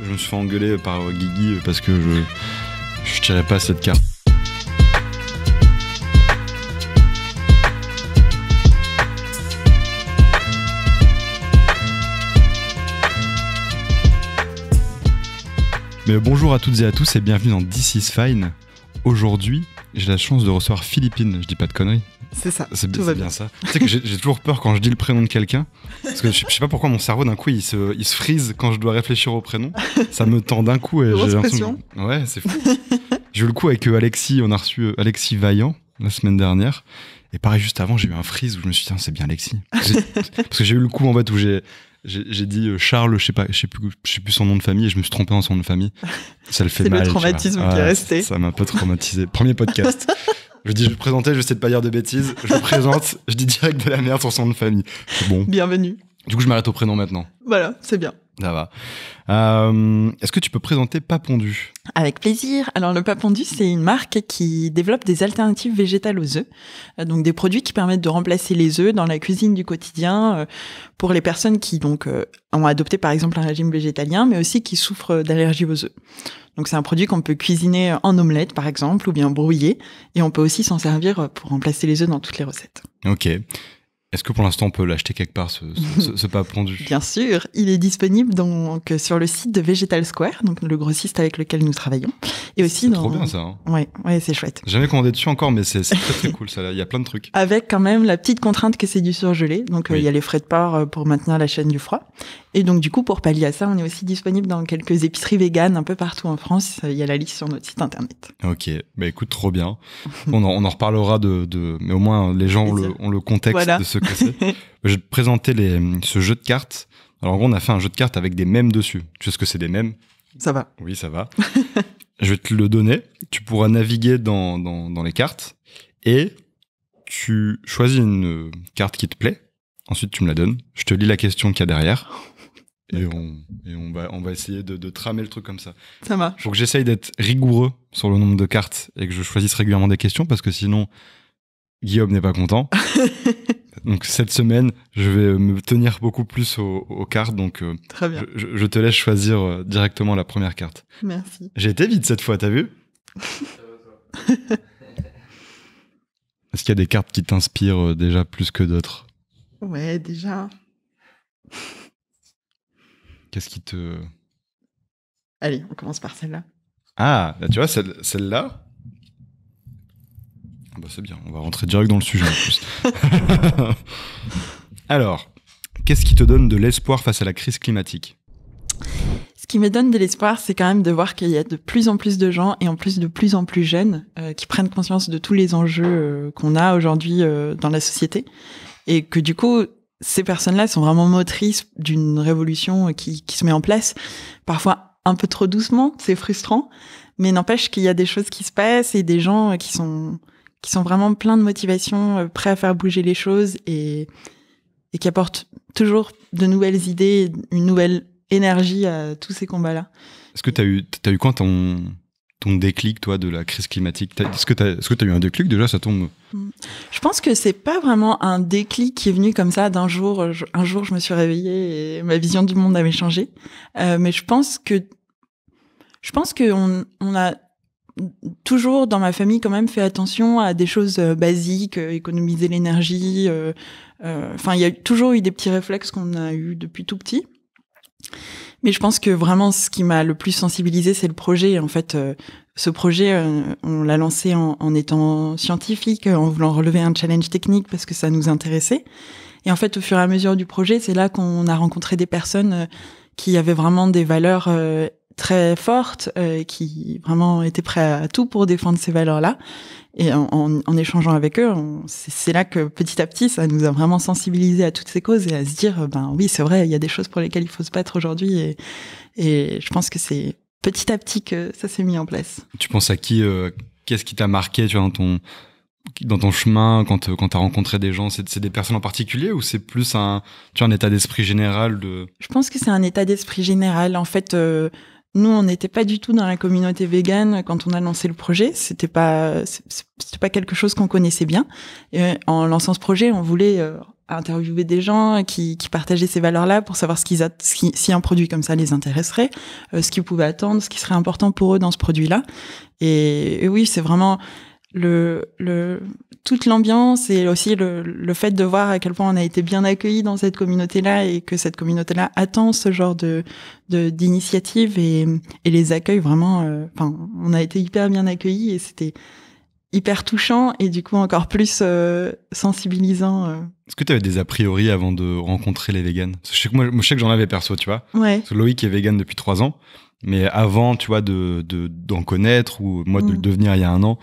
Je me suis fait engueuler par Guigui parce que je tirais pas cette carte. Mais bonjour à toutes et à tous et bienvenue dans This is Fine. Aujourd'hui, j'ai la chance de recevoir Philippine. Je dis pas de conneries. C'est ça. C'est bien ça. Tu sais que j'ai toujours peur quand je dis le prénom de quelqu'un. Parce que je sais pas pourquoi mon cerveau d'un coup il se freeze quand je dois réfléchir au prénom. Ça me tend d'un coup et j'ai l'impression. Ouais, c'est fou. J'ai eu le coup avec Alexis. On a reçu Alexis Vaillant la semaine dernière. Et pareil, juste avant, j'ai eu un freeze où je me suis dit, c'est bien Alexis. Parce que j'ai eu le coup en fait où j'ai dit Charles, je sais plus son nom de famille et je me suis trompé dans son nom de famille. Ça le fait c'est mal. C'est le traumatisme qui est resté. Ça m'a un peu traumatisé. Premier podcast. Je dis, je vais présenter, je sais de pas dire de bêtises. Je me présente, je dis direct de la merde sur son nom de famille. C'est bon. Bienvenue. Du coup, je m'arrête au prénom maintenant. Voilà, c'est bien. Ça va. Est-ce que tu peux présenter Papondu ? Avec plaisir. Alors, le Papondu, c'est une marque qui développe des alternatives végétales aux œufs. Donc, des produits qui permettent de remplacer les œufs dans la cuisine du quotidien pour les personnes qui, donc, ont adopté, par exemple, un régime végétalien, mais aussi qui souffrent d'allergie aux œufs. Donc, c'est un produit qu'on peut cuisiner en omelette, par exemple, ou bien brouiller. Et on peut aussi s'en servir pour remplacer les œufs dans toutes les recettes. Ok. Est-ce que pour l'instant on peut l'acheter quelque part ce Papondu ? Bien sûr, il est disponible donc sur le site de Vegetal Square, donc le grossiste avec lequel nous travaillons, et aussi c'est trop bien ça. Hein. Ouais, c'est chouette. J'ai jamais commandé dessus encore, mais c'est très très cool ça. Il y a plein de trucs. Avec quand même la petite contrainte que c'est du surgelé, donc oui. Il y a les frais de port pour maintenir la chaîne du froid, et donc du coup pour pallier à ça, on est aussi disponible dans quelques épiceries véganes un peu partout en France. Il y a la liste sur notre site internet. Ok, bah écoute, trop bien. on en reparlera mais au moins les gens ont le contexte de ce que c'est. Je vais te présenter ce jeu de cartes. Alors en gros, on a fait un jeu de cartes avec des mèmes dessus. Tu sais ce que c'est des mèmes ? Ça va. Oui, ça va. Je vais te le donner. Tu pourras naviguer dans les cartes et tu choisis une carte qui te plaît. Ensuite, tu me la donnes. Je te lis la question qu'il y a derrière. Et on va essayer de tramer le truc comme ça. Ça marche. Faut que j'essaye d'être rigoureux sur le nombre de cartes et que je choisisse régulièrement des questions parce que sinon, Guillaume n'est pas content. Donc cette semaine, je vais me tenir beaucoup plus aux cartes. Donc très bien. Je te laisse choisir directement la première carte. Merci. J'ai été vite cette fois, t'as vu ? Est-ce qu'il y a des cartes qui t'inspirent déjà plus que d'autres ? Ouais, déjà. Qu'est-ce qui te... Allez, on commence par celle-là. Ah, là, tu vois, celle-là. Bah, c'est bien, on va rentrer direct dans le sujet en plus. Alors, qu'est-ce qui te donne de l'espoir face à la crise climatique ? Ce qui me donne de l'espoir, c'est quand même de voir qu'il y a de plus en plus de gens, et en plus de plus en plus jeunes, qui prennent conscience de tous les enjeux qu'on a aujourd'hui dans la société. Et que du coup, ces personnes-là sont vraiment motrices d'une révolution qui se met en place. Parfois un peu trop doucement, c'est frustrant, mais n'empêche qu'il y a des choses qui se passent et des gens qui sont vraiment pleins de motivation, prêts à faire bouger les choses et qui apportent toujours de nouvelles idées, une nouvelle énergie à tous ces combats-là. Est-ce que t'as eu quand ton déclic, toi, de la crise climatique ? Est-ce que t'as eu un déclic déjà, ça tombe ? Je pense que c'est pas vraiment un déclic qui est venu comme ça d'un jour. Un jour, je me suis réveillée et ma vision du monde avait changé. Mais je pense que on a toujours dans ma famille quand même fait attention à des choses basiques, économiser l'énergie. Enfin, il y a toujours eu des petits réflexes qu'on a eu depuis tout petit. Mais je pense que vraiment, ce qui m'a le plus sensibilisée, c'est le projet. En fait, ce projet, on l'a lancé en étant scientifique, en voulant relever un challenge technique parce que ça nous intéressait. Et en fait, au fur et à mesure du projet, c'est là qu'on a rencontré des personnes qui avaient vraiment des valeurs très fortes, qui vraiment étaient prêts à tout pour défendre ces valeurs-là. Et en échangeant avec eux, c'est là que petit à petit, ça nous a vraiment sensibilisés à toutes ces causes et à se dire, ben oui, c'est vrai, il y a des choses pour lesquelles il faut se battre aujourd'hui. Et je pense que c'est petit à petit que ça s'est mis en place. Tu penses à qui qu'est-ce qui t'a marqué, tu vois, dans ton chemin, quand t'as rencontré des gens, c'est des personnes en particulier ou c'est plus un état d'esprit général de... Je pense que c'est un état d'esprit général. En fait, nous, on n'était pas du tout dans la communauté végane quand on a lancé le projet. C'était pas quelque chose qu'on connaissait bien. Et en lançant ce projet, on voulait interviewer des gens qui partageaient ces valeurs-là pour savoir si un produit comme ça les intéresserait, ce qu'ils pouvaient attendre, ce qui serait important pour eux dans ce produit-là. Et oui, c'est vraiment toute l'ambiance et aussi le fait de voir à quel point on a été bien accueillis dans cette communauté-là et que cette communauté-là attend ce genre d'initiative et les accueille vraiment. On a été hyper bien accueillis et c'était hyper touchant et du coup encore plus sensibilisant. Est-ce que tu avais des a priori avant de rencontrer les véganes? Je sais que j'en avais perso, tu vois. Ouais. Parce que Loïc est végane depuis 3 ans, mais avant, tu vois, d'en connaître ou moi de le devenir il y a 1 an,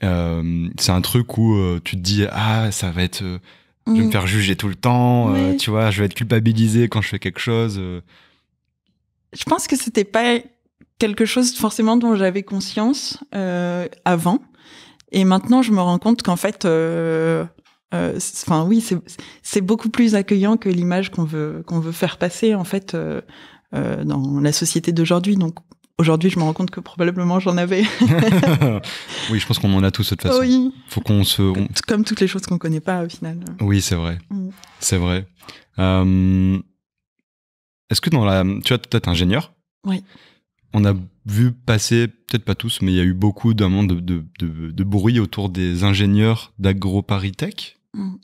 c'est un truc où tu te dis ça va être, je vais me faire juger tout le temps, tu vois, je vais être culpabilisé quand je fais quelque chose. Je pense que c'était pas quelque chose forcément dont j'avais conscience avant. Et maintenant, je me rends compte qu'en fait, oui, c'est beaucoup plus accueillant que l'image qu'on veut faire passer en fait dans la société d'aujourd'hui. Donc aujourd'hui, je me rends compte que probablement j'en avais. Oui, je pense qu'on en a tous de toute façon. Oui. Faut qu'on comme toutes les choses qu'on connaît pas au final. Oui, c'est vrai. C'est vrai. Est-ce que tu vois, t'es ingénieur. Oui. On a vu passer, peut-être pas tous, mais il y a eu beaucoup d'un monde de bruit autour des ingénieurs d'AgroParisTech.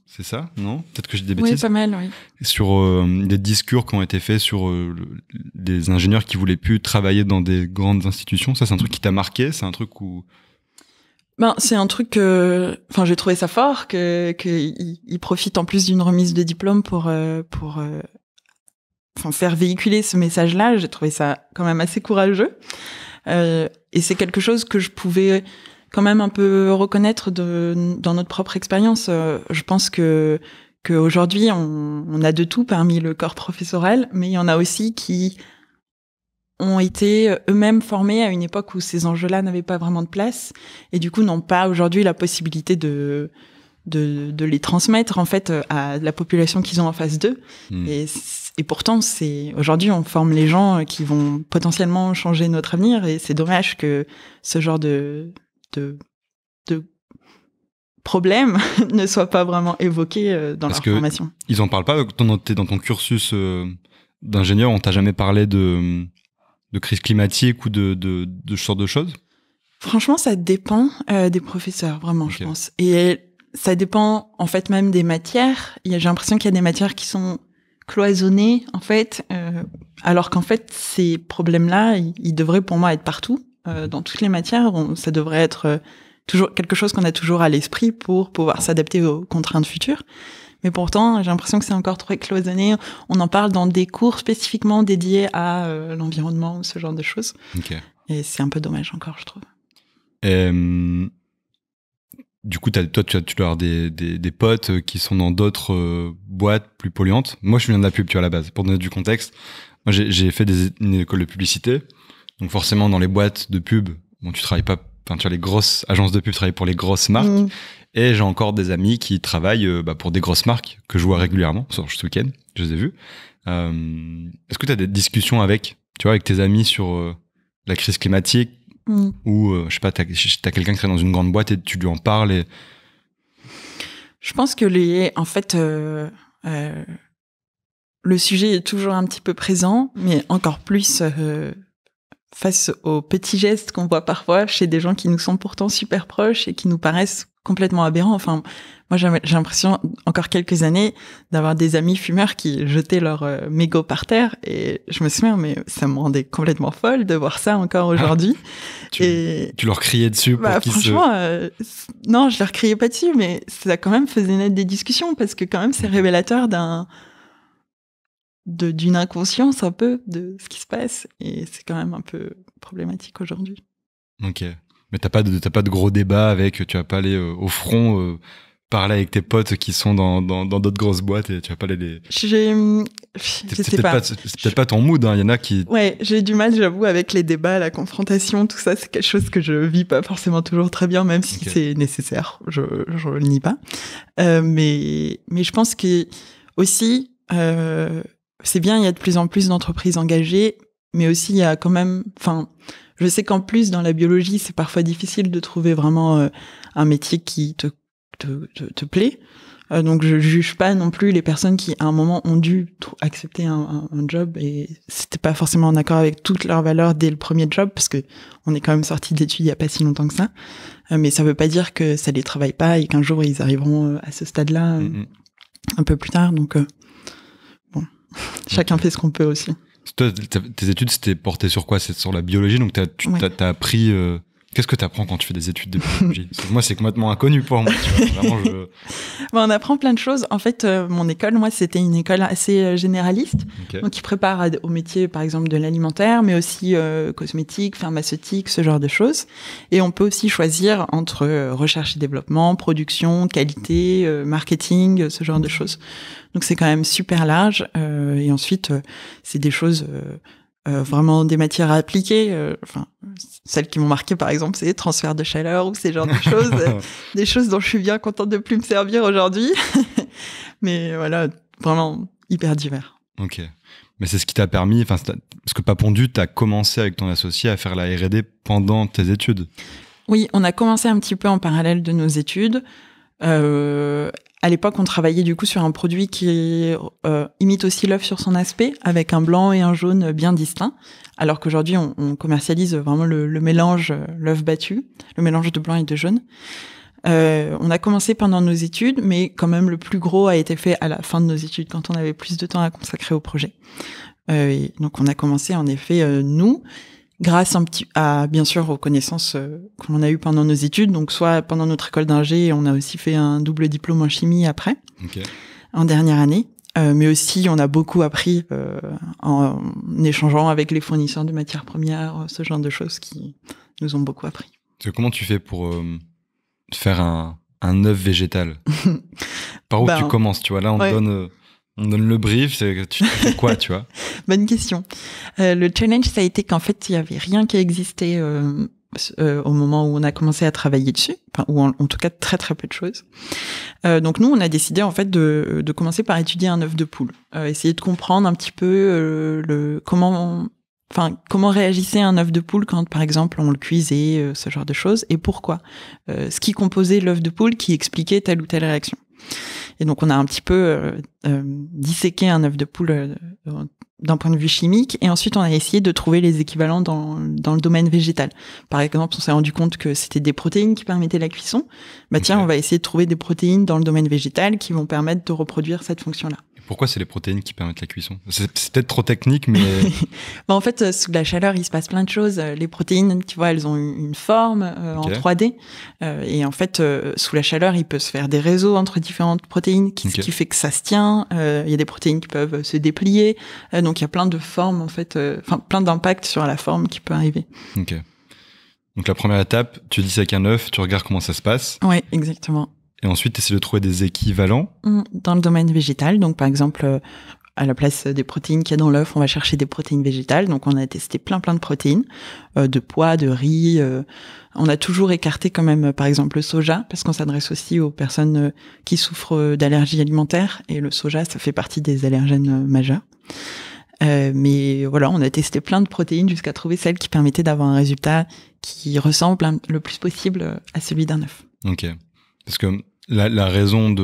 C'est ça, non? Peut-être que j'ai des bêtises. Oui, pas mal, oui. Sur des discours qui ont été faits sur des ingénieurs qui voulaient plus travailler dans des grandes institutions. Ça, c'est un truc qui t'a marqué? C'est un truc où... c'est un truc que, j'ai trouvé ça fort, qu'ils profitent en plus d'une remise de diplôme pour faire véhiculer ce message-là. J'ai trouvé ça quand même assez courageux. Et c'est quelque chose que je pouvais quand même un peu reconnaître dans notre propre expérience. Je pense que aujourd'hui, on a de tout parmi le corps professoral, mais il y en a aussi qui ont été eux-mêmes formés à une époque où ces enjeux-là n'avaient pas vraiment de place et du coup n'ont pas aujourd'hui la possibilité de les transmettre en fait à la population qu'ils ont en face d'eux. Et pourtant, aujourd'hui, on forme les gens qui vont potentiellement changer notre avenir et c'est dommage que ce genre de problème ne soit pas vraiment évoqué dans leur formation. Ils en parlent pas dans ton cursus d'ingénieur, on t'a jamais parlé de crise climatique ou de ce genre de choses? Franchement, ça dépend des professeurs, vraiment, je pense. Et ça dépend en fait même des matières. J'ai l'impression qu'il y a des matières qui sont cloisonnées en fait, alors qu'en fait ces problèmes-là, ils devraient pour moi être partout, dans toutes les matières. Ça devrait être toujours quelque chose qu'on a toujours à l'esprit pour pouvoir s'adapter aux contraintes futures. Mais pourtant, j'ai l'impression que c'est encore trop cloisonné. On en parle dans des cours spécifiquement dédiés à l'environnement ou ce genre de choses. Okay. Et c'est un peu dommage encore, je trouve. Du coup, toi, tu dois avoir des potes qui sont dans d'autres boîtes plus polluantes. Moi, je viens de la pub, tu vois, à la base. Pour donner du contexte, moi, j'ai fait une école de publicité. Donc, forcément, dans les boîtes de pub, tu travailles pas... Enfin, tu vois, les grosses agences de pub travaillent pour les grosses marques. Et j'ai encore des amis qui travaillent pour des grosses marques que je vois régulièrement. Ce week-end, je les ai vus. Est-ce que tu as des discussions avec tes amis sur la crise climatique ou, je sais pas, t'as quelqu'un qui travaille dans une grande boîte et tu lui en parles Je pense que le sujet est toujours un petit peu présent, mais encore plus face aux petits gestes qu'on voit parfois chez des gens qui nous sont pourtant super proches et qui nous paraissent complètement aberrants. Enfin, moi, j'ai l'impression, encore quelques années, d'avoir des amis fumeurs qui jetaient leur mégot par terre et je me souviens, mais ça me rendait complètement folle de voir ça encore aujourd'hui. Tu leur criais dessus pour qu'ils franchement, non, je leur criais pas dessus, mais ça quand même faisait naître des discussions parce que quand même, c'est révélateur d'une inconscience un peu de ce qui se passe et c'est quand même un peu problématique aujourd'hui. Ok, mais t'as pas de gros débat avec, tu vas pas aller au front parler avec tes potes qui sont dans d'autres grosses boîtes et tu vas pas les... Je sais pas. C'est peut-être pas ton mood, hein. Il y en a qui... Ouais, j'ai du mal, j'avoue, avec les débats, la confrontation, tout ça, c'est quelque chose que je vis pas forcément toujours très bien, même si c'est nécessaire, je le nie pas. Mais je pense que aussi... c'est bien, il y a de plus en plus d'entreprises engagées, mais aussi il y a quand même... je sais qu'en plus, dans la biologie, c'est parfois difficile de trouver vraiment un métier qui te plaît. Donc je juge pas non plus les personnes qui à un moment ont dû accepter un job et c'était pas forcément en accord avec toutes leurs valeurs dès le premier job, parce que on est quand même sorti d'études il y a pas si longtemps que ça. Mais ça veut pas dire que ça les travaille pas et qu'un jour ils arriveront à ce stade-là un peu plus tard. Donc bon, chacun fait ce qu'on peut aussi. Toi, tes études, c'était porté sur quoi? C'est sur la biologie, donc t'as appris... Qu'est-ce que tu apprends quand tu fais des études de biologie? Moi, c'est complètement inconnu pour moi. Tu vois, vraiment, on apprend plein de choses. En fait, mon école, moi, c'était une école assez généraliste, donc qui prépare au métier, par exemple, de l'alimentaire, mais aussi cosmétique, pharmaceutique, ce genre de choses. Et on peut aussi choisir entre recherche et développement, production, qualité, marketing, ce genre de choses. Donc, c'est quand même super large. Et ensuite, c'est des choses... vraiment des matières à appliquer, celles qui m'ont marqué par exemple, c'est transfert de chaleur ou ces genres de choses, des choses dont je suis bien contente de plus me servir aujourd'hui. Mais voilà, vraiment hyper divers. Ok. Mais c'est ce qui t'a permis, parce que Papondu, t'as commencé avec ton associé à faire la R&D pendant tes études. Oui, on a commencé un petit peu en parallèle de nos études. À l'époque, on travaillait du coup sur un produit qui imite aussi l'œuf sur son aspect, avec un blanc et un jaune bien distincts. Alors qu'aujourd'hui, on commercialise vraiment le mélange, l'œuf battu, le mélange de blanc et de jaune. On a commencé pendant nos études, mais quand même le plus gros a été fait à la fin de nos études, quand on avait plus de temps à consacrer au projet. Donc on a commencé en effet, nous, grâce bien sûr aux connaissances qu'on a eues pendant nos études, donc soit pendant notre école d'ingé, on a aussi fait un double diplôme en chimie après, en dernière année, mais aussi on a beaucoup appris en échangeant avec les fournisseurs de matières premières, ce genre de choses qui nous ont beaucoup appris. Comment tu fais pour faire un œuf végétal? Par où tu commences, tu vois? Là, on donne le brief, tu fais quoi, tu vois? Bonne question. Le challenge, ça a été qu'en fait, il y avait rien qui existait au moment où on a commencé à travailler dessus, ou en tout cas très très peu de choses. Donc nous, on a décidé en fait de commencer par étudier un œuf de poule, essayer de comprendre un petit peu comment réagissait un œuf de poule quand, par exemple, on le cuisait, ce genre de choses, et pourquoi. Ce qui composait l'œuf de poule qui expliquait telle ou telle réaction. Et donc, on a un petit peu disséqué un œuf de poule d'un point de vue chimique, et ensuite, on a essayé de trouver les équivalents dans le domaine végétal. Par exemple, on s'est rendu compte que c'était des protéines qui permettaient la cuisson. Tiens, on va essayer de trouver des protéines dans le domaine végétal qui vont permettre de reproduire cette fonction-là. Pourquoi c'est les protéines qui permettent la cuisson? C'est peut-être trop technique, mais... En fait, sous la chaleur, il se passe plein de choses. Les protéines, tu vois, elles ont une forme en 3D. Et en fait, sous la chaleur, il peut se faire des réseaux entre différentes protéines, ce qui fait que ça se tient. Il y a des protéines qui peuvent se déplier. Donc, il y a plein de formes, en fait, plein d'impacts sur la forme qui peut arriver. Ok. Donc, la première étape, tu disséques un œuf, tu regardes comment ça se passe. Oui, exactement. Et ensuite, tu essaies de trouver des équivalents. Dans le domaine végétal, donc par exemple, à la place des protéines qu'il y a dans l'œuf, on va chercher des protéines végétales. Donc on a testé plein de protéines, de pois, de riz. On a toujours écarté quand même, par exemple, le soja, parce qu'on s'adresse aussi aux personnes qui souffrent d'allergies alimentaires. Et le soja, ça fait partie des allergènes majeurs. Mais voilà, on a testé plein de protéines jusqu'à trouver celles qui permettaient d'avoir un résultat qui ressemble le plus possible à celui d'un œuf. Ok. Parce que la raison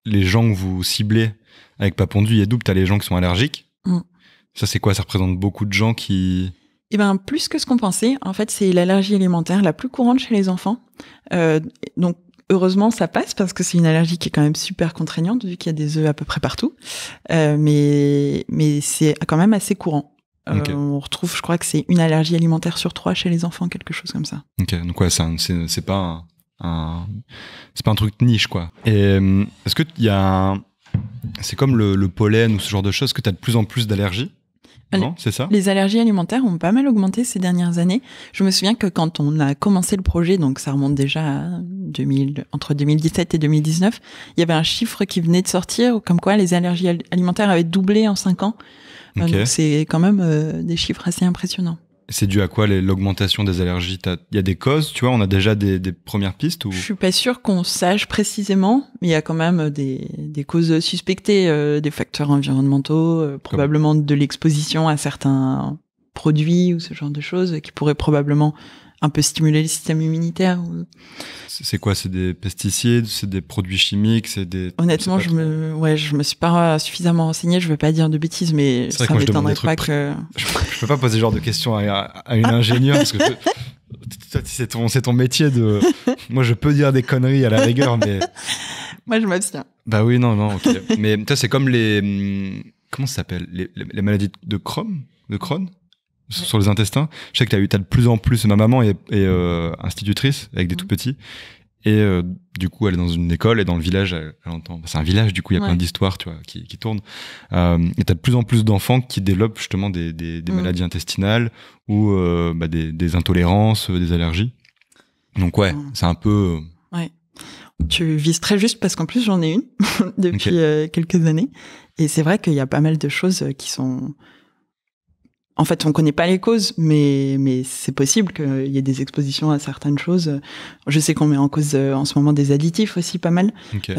les gens que vous ciblez avec Papondu, il y a double, t'as les gens qui sont allergiques. Ça, c'est quoi? Ça représente beaucoup de gens qui... Plus que ce qu'on pensait. En fait, c'est l'allergie alimentaire la plus courante chez les enfants. Donc, heureusement, ça passe parce que c'est une allergie qui est quand même super contraignante vu qu'il y a des œufs à peu près partout. Mais c'est quand même assez courant. On retrouve, je crois que c'est une allergie alimentaire sur 3 chez les enfants, quelque chose comme ça. Ok, donc ouais, c'est pas c'est pas un truc niche, quoi. Et est-ce que c'est comme le pollen ou ce genre de choses, que tu as de plus en plus d'allergies? Non, c'est ça? Les allergies alimentaires ont pas mal augmenté ces dernières années. Je me souviens que quand on a commencé le projet, donc ça remonte déjà à entre 2017 et 2019, il y avait un chiffre qui venait de sortir, comme quoi les allergies alimentaires avaient doublé en 5 ans. Donc c'est quand même des chiffres assez impressionnants. C'est dû à quoi l'augmentation des allergies? Il y a des causes, tu vois? On a déjà des premières pistes ou... Je suis pas sûre qu'on sache précisément, mais il y a quand même des causes suspectées, des facteurs environnementaux, probablement de l'exposition à certains produits ou ce genre de choses qui pourraient probablement un peu stimuler le système immunitaire. C'est quoi? C'est des pesticides? C'est des produits chimiques? Honnêtement, je me suis pas suffisamment renseignée. Je veux pas dire de bêtises, mais ça m'étonnerait pas que. Je peux pas poser ce genre de questions à une ingénieure parce que c'est ton métier de. Moi, je peux dire des conneries à la rigueur, mais. Moi, je m'abstiens. Bah oui, non, ok. Mais toi, c'est comme comment ça s'appelle? Les maladies de Crohn? Sur les intestins. Je sais que t'as de plus en plus. Ma maman est institutrice avec des tout petits. Et du coup, elle est dans une école et dans le village, elle entend. C'est un village, du coup, il y a plein d'histoires, tu vois, qui tournent. Et t'as de plus en plus d'enfants qui développent justement des maladies intestinales ou des intolérances, des allergies. Donc c'est un peu. Ouais. Tu vises très juste parce qu'en plus j'en ai une depuis quelques années. Et c'est vrai qu'il y a pas mal de choses qui sont. En fait, on connaît pas les causes, mais c'est possible qu'il y ait des expositions à certaines choses. Je sais qu'on met en cause en ce moment des additifs aussi pas mal.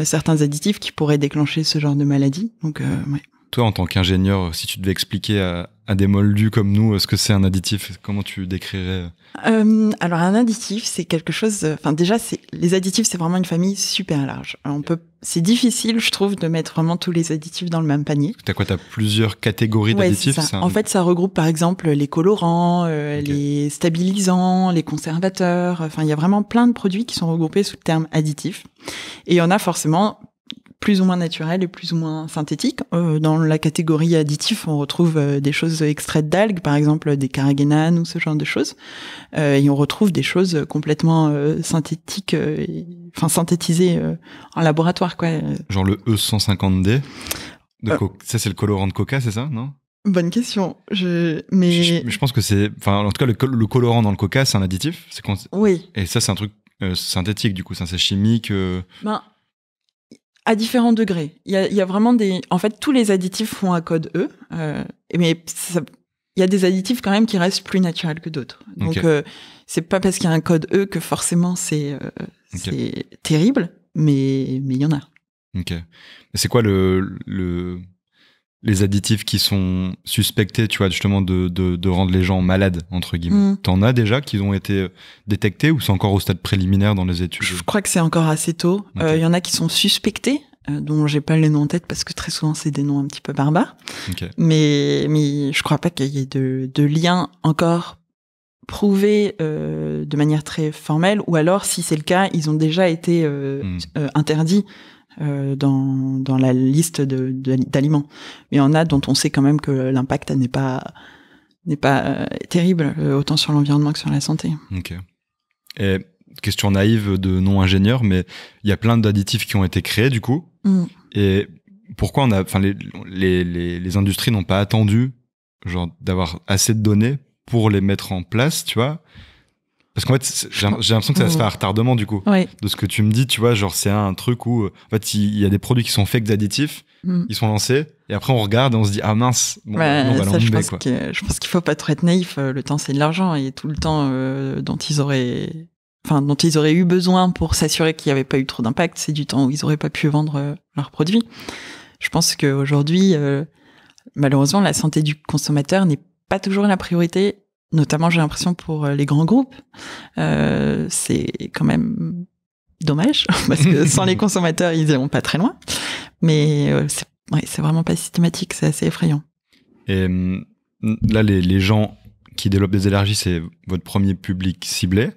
Certains additifs qui pourraient déclencher ce genre de maladie. Donc, ouais. Toi, en tant qu'ingénieur, si tu devais expliquer à des moldus comme nous ce que c'est un additif, comment tu décrirais? Alors, un additif, c'est quelque chose. Enfin, déjà, les additifs, c'est vraiment une famille super large. C'est difficile, je trouve, de mettre vraiment tous les additifs dans le même panier. T'as plusieurs catégories d'additifs? C'est ça. En fait, ça regroupe par exemple les colorants, les stabilisants, les conservateurs. Enfin, il y a vraiment plein de produits qui sont regroupés sous le terme additif. Et il y en a forcément plus ou moins naturels et plus ou moins synthétiques. Dans la catégorie additifs, on retrouve des choses extraites d'algues, par exemple des carragénanes ou ce genre de choses. Et on retrouve des choses complètement synthétiques, synthétisées en laboratoire, quoi. Genre le E150D ça, c'est le colorant de Coca, c'est ça, non? Bonne question. Mais je pense que c'est... Enfin, en tout cas, le colorant dans le Coca, c'est un additif. Oui. Et ça, c'est un truc synthétique, du coup. Ça, c'est chimique. À différents degrés. Il y a vraiment en fait, tous les additifs font un code E, mais il y a des additifs quand même qui restent plus naturels que d'autres. Donc, c'est pas parce qu'il y a un code E que forcément c'est terrible, mais il y en a. Ok. C'est quoi les additifs qui sont suspectés, tu vois, justement, de rendre les gens malades, entre guillemets? T'en as déjà qui ont été détectés ou c'est encore au stade préliminaire dans les études? Je crois que c'est encore assez tôt. Y en a qui sont suspectés, dont j'ai pas les noms en tête parce que très souvent c'est des noms un petit peu barbares. Mais je crois pas qu'il y ait de lien encore prouvé de manière très formelle, ou alors si c'est le cas, ils ont déjà été interdits dans la liste d'aliments. Mais il y en a dont on sait quand même que l'impact n'est pas terrible, autant sur l'environnement que sur la santé. Ok. Et question naïve de non-ingénieur, mais il y a plein d'additifs qui ont été créés du coup. Et pourquoi les industries n'ont pas attendu d'avoir assez de données pour les mettre en place, tu vois? Parce qu'en fait, j'ai l'impression que ça se fait à retardement, du coup. De ce que tu me dis, tu vois, c'est un truc où, en fait, il y a des produits qui sont faits d'additifs, ils sont lancés, et après on regarde et on se dit, ah mince, on va l'enlever, quoi. Je pense qu'il faut pas trop être naïf. Le temps, c'est de l'argent, et tout le temps dont ils auraient eu besoin pour s'assurer qu'il n'y avait pas eu trop d'impact, c'est du temps où ils auraient pas pu vendre leurs produits. Je pense qu'aujourd'hui, malheureusement, la santé du consommateur n'est pas toujours la priorité. Notamment, j'ai l'impression pour les grands groupes, c'est quand même dommage parce que sans les consommateurs, ils iront pas très loin. Mais c'est vraiment pas systématique, c'est assez effrayant. Et là, les gens qui développent des allergies, c'est votre premier public ciblé.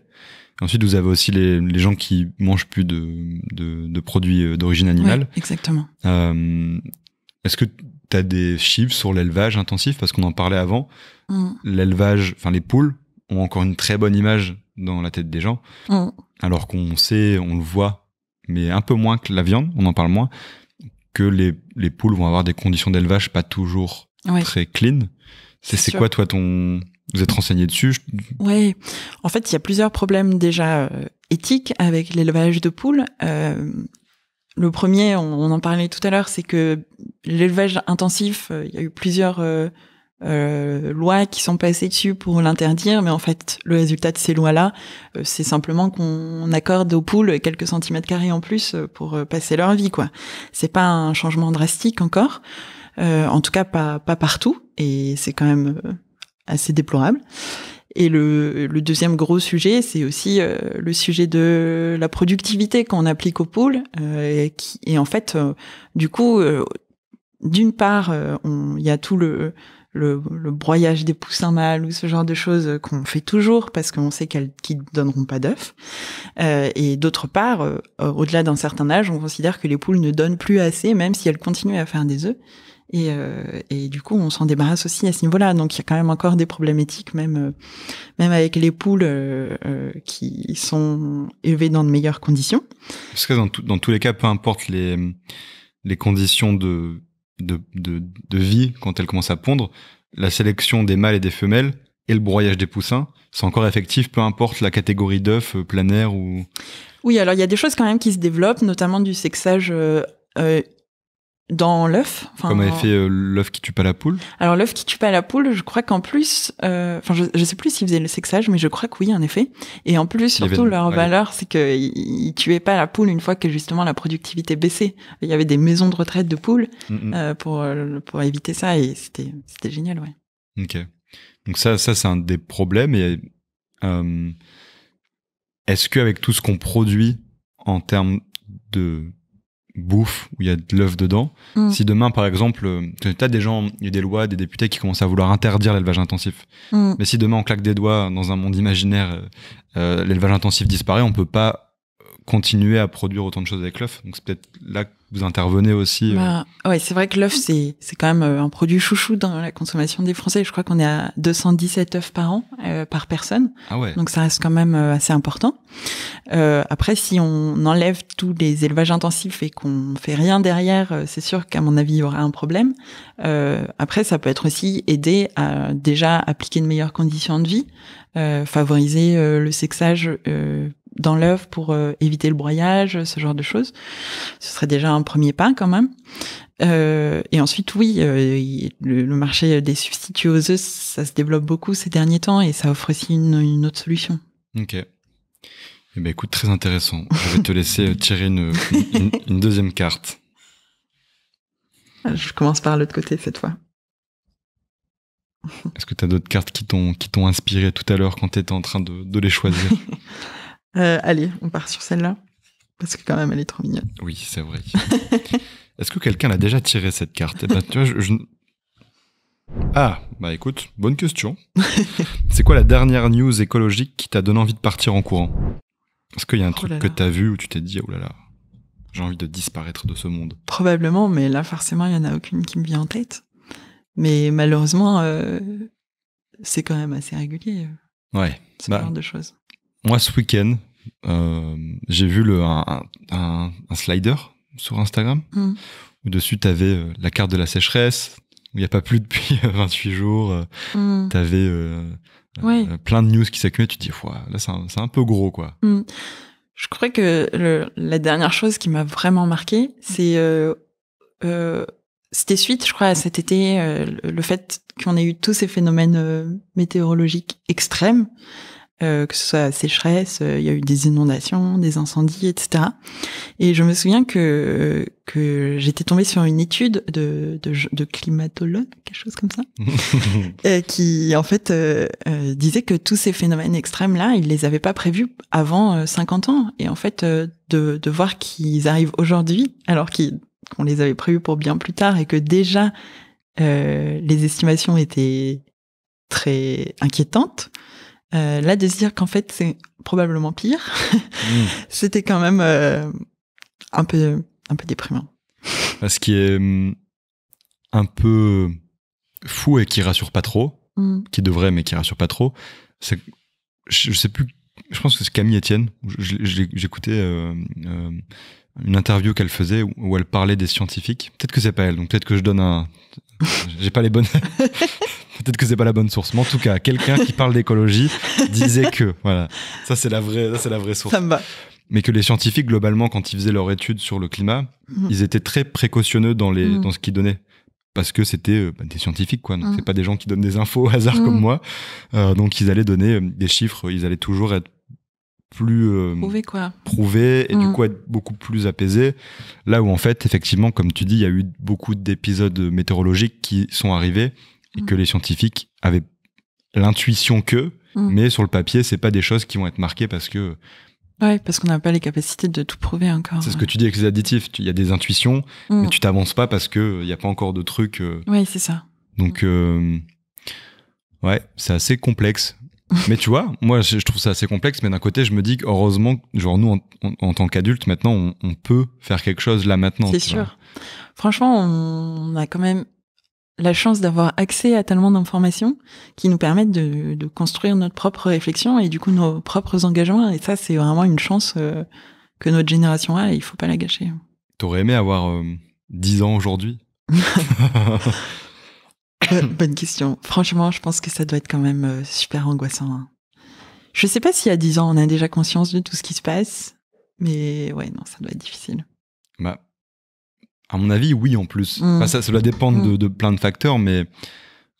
Ensuite, vous avez aussi les gens qui mangent plus de produits d'origine animale. Oui, exactement. Est-ce que tu as des chiffres sur l'élevage intensif? Parce qu'on en parlait avant. L'élevage, les poules ont encore une très bonne image dans la tête des gens. Alors qu'on sait, on le voit, mais un peu moins que la viande, on en parle moins, que les poules vont avoir des conditions d'élevage pas toujours très clean. C'est quoi, toi, vous êtes renseigné dessus? Oui. En fait, il y a plusieurs problèmes déjà éthiques avec l'élevage de poules. Le premier, on en parlait tout à l'heure, c'est que l'élevage intensif, il y a eu plusieurs lois qui sont passées dessus pour l'interdire, mais en fait, le résultat de ces lois-là, c'est simplement qu'on accorde aux poules quelques centimètres carrés en plus pour passer leur vie, quoi. C'est pas un changement drastique encore, en tout cas pas partout, et c'est quand même assez déplorable. Et le deuxième gros sujet, c'est aussi le sujet de la productivité qu'on applique aux poules. Et en fait, du coup, d'une part, il y a tout le broyage des poussins mâles ou ce genre de choses qu'on fait toujours parce qu'on sait qu'ils donneront pas d'œufs. Et d'autre part, au-delà d'un certain âge, on considère que les poules ne donnent plus assez, même si elles continuent à faire des œufs. Et du coup, on s'en débarrasse aussi à ce niveau-là. Donc, il y a quand même encore des problèmes éthiques, même avec les poules qui sont élevées dans de meilleures conditions. Parce que dans tous les cas, peu importe les conditions de vie quand elles commencent à pondre, la sélection des mâles et des femelles et le broyage des poussins, c'est encore effectif, peu importe la catégorie d'œufs, plein air ou... Oui, alors il y a des choses quand même qui se développent, notamment du sexage dans l'œuf. Comme avait fait l'œuf qui tue pas la poule. Alors l'œuf qui tue pas la poule, je crois qu'en plus, je sais plus s'ils faisaient le sexage, mais je crois que oui, en effet. Et en plus, surtout leur valeur, c'est qu'ils tuaient pas la poule une fois que justement la productivité baissait. Il y avait des maisons de retraite de poules pour éviter ça, et c'était génial, ouais. Ok. Donc ça c'est un des problèmes. Et est-ce qu'avec tout ce qu'on produit en termes de bouffe où il y a de l'œuf dedans, si demain par exemple t'as des gens, il y a des lois, des députés qui commencent à vouloir interdire l'élevage intensif, mais si demain on claque des doigts dans un monde imaginaire, l'élevage intensif disparaît, on peut pas continuer à produire autant de choses avec l'œuf. Donc c'est peut-être là que vous intervenez aussi. Ouais, c'est vrai que l'œuf c'est quand même un produit chouchou dans la consommation des Français. Je crois qu'on est à 217 œufs par an par personne. Ah ouais. Donc ça reste quand même assez important. Après, si on enlève tous les élevages intensifs et qu'on fait rien derrière, c'est sûr qu'à mon avis il y aura un problème. Après, ça peut être aussi aider à déjà appliquer de meilleures conditions de vie, favoriser le sexage dans l'œuf pour éviter le broyage, ce genre de choses. Ce serait déjà un premier pas quand même. Et ensuite, oui, le marché des substituts aux œufs, ça se développe beaucoup ces derniers temps et ça offre aussi une autre solution. Ok. Eh ben écoute, très intéressant. Je vais te laisser tirer une deuxième carte. Je commence par l'autre côté cette fois. Est-ce que tu as d'autres cartes qui t'ont inspiré tout à l'heure quand tu étais en train de les choisir? Allez, on part sur celle-là. Parce que quand même, elle est trop mignonne. Oui, c'est vrai. Est-ce que quelqu'un l'a déjà tiré cette carte? Tu vois, Ah, bah écoute, bonne question. C'est quoi la dernière news écologique qui t'a donné envie de partir en courant? Est-ce qu'il y a un truc que t'as vu où tu t'es dit, oh là là, j'ai envie de disparaître de ce monde? Probablement, mais là, forcément, il n'y en a aucune qui me vient en tête. Mais malheureusement, c'est quand même assez régulier. Ouais. Ce genre de choses. Moi, ce week-end, j'ai vu un slider sur Instagram où dessus, t'avais la carte de la sécheresse, où il n'y a pas plu depuis 28 jours. T'avais plein de news qui s'accumulaient. Tu te dis, là, c'est un peu gros, quoi. Je crois que la dernière chose qui m'a vraiment marqué, c'est c'était suite, je crois, à cet été, le fait qu'on ait eu tous ces phénomènes météorologiques extrêmes, que ce soit la sécheresse, il y a eu des inondations, des incendies, etc. Et je me souviens que j'étais tombée sur une étude de climatologue, quelque chose comme ça, qui en fait disait que tous ces phénomènes extrêmes-là, ils les avaient pas prévus avant 50 ans. Et en fait, de voir qu'ils arrivent aujourd'hui, alors qu'on les avait prévus pour bien plus tard et que déjà les estimations étaient très inquiétantes. Là, de se dire qu'en fait, c'est probablement pire, c'était quand même un peu déprimant. Ce qui est un peu fou et qui rassure pas trop, qui devrait, mais qui rassure pas trop, c'est que je sais plus, je pense que c'est Camille Etienne, j'écoutais une interview qu'elle faisait où elle parlait des scientifiques. Peut-être que c'est pas elle, donc peut-être que je donne j'ai pas les bonnes... Peut-être que c'est pas la bonne source, mais en tout cas, quelqu'un qui parle d'écologie disait que, voilà, ça c'est la vraie source. Ça me va. Mais que les scientifiques, globalement, quand ils faisaient leur étude sur le climat, ils étaient très précautionneux dans ce qu'ils donnaient. Parce que c'était des scientifiques, quoi. Donc c'est pas des gens qui donnent des infos au hasard comme moi. Donc ils allaient donner des chiffres, ils allaient toujours être plus prouvés et du coup être beaucoup plus apaisés. Là où en fait, effectivement, comme tu dis, il y a eu beaucoup d'épisodes météorologiques qui sont arrivés et que les scientifiques avaient l'intuition mais sur le papier, c'est pas des choses qui vont être marquées parce que... Ouais, parce qu'on n'a pas les capacités de tout prouver encore. C'est ce que tu dis avec les additifs. Il y a des intuitions, mais tu t'avances pas parce qu'il n'y a pas encore de trucs... Oui, c'est ça. Donc, ouais, c'est assez complexe. Mais tu vois, moi, je trouve ça assez complexe, mais d'un côté, je me dis qu'heureusement, genre nous, en tant qu'adultes, maintenant, on peut faire quelque chose là maintenant. C'est sûr. Vois. Franchement, on a quand même la chance d'avoir accès à tellement d'informations qui nous permettent de construire notre propre réflexion et du coup nos propres engagements. Et ça, c'est vraiment une chance que notre génération a et il faut pas la gâcher. T'aurais aimé avoir 10 ans aujourd'hui? Bonne question. Franchement, je pense que ça doit être quand même super angoissant. Hein. Je sais pas si à 10 ans, on a déjà conscience de tout ce qui se passe, mais ouais, non, ça doit être difficile. Bah, à mon avis, oui, en plus. Enfin, ça doit dépendre de plein de facteurs, mais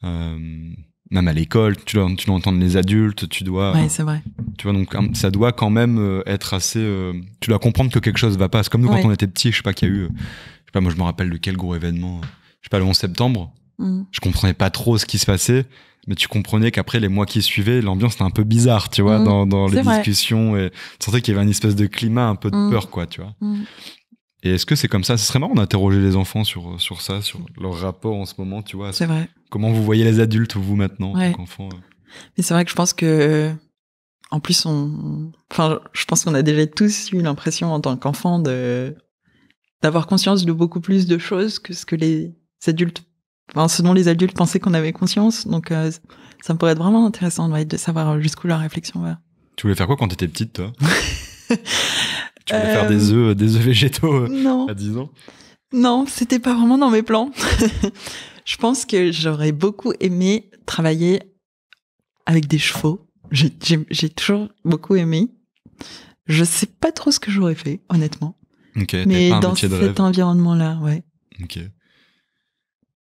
même à l'école, tu dois entendre les adultes, tu dois... Ouais, c'est vrai. Tu vois, donc ça doit quand même être assez... tu dois comprendre que quelque chose va pas. C'est comme nous, quand on était petits, je sais pas, qu'il y a eu... je sais pas, moi, je me rappelle de quel gros événement. Je sais pas, le 11 septembre. Je comprenais pas trop ce qui se passait, mais tu comprenais qu'après, les mois qui suivaient, l'ambiance était un peu bizarre, tu vois, dans les discussions. Et tu sentais qu'il y avait une espèce de climat, un peu de peur, quoi, tu vois. Et est-ce que c'est comme ça? Ce serait marrant d'interroger les enfants sur ça, sur leur rapport en ce moment, tu vois. C'est vrai. Comment vous voyez les adultes, vous, maintenant, en tant qu'enfant? Mais c'est vrai que je pense que, en plus, enfin, je pense qu'on a déjà tous eu l'impression, en tant qu'enfant, d'avoir conscience de beaucoup plus de choses que ce que les adultes, enfin, ce dont les adultes pensaient qu'on avait conscience. Donc, ça me pourrait être vraiment intéressant de savoir jusqu'où leur réflexion va. Tu voulais faire quoi quand t'étais petite, toi? Tu voulais faire des œufs végétaux à 10 ans? Non, c'était pas vraiment dans mes plans. Je pense que j'aurais beaucoup aimé travailler avec des chevaux. J'ai toujours beaucoup aimé. Je sais pas trop ce que j'aurais fait, honnêtement. Ok. Mais dans cet environnement-là, ouais. Ok.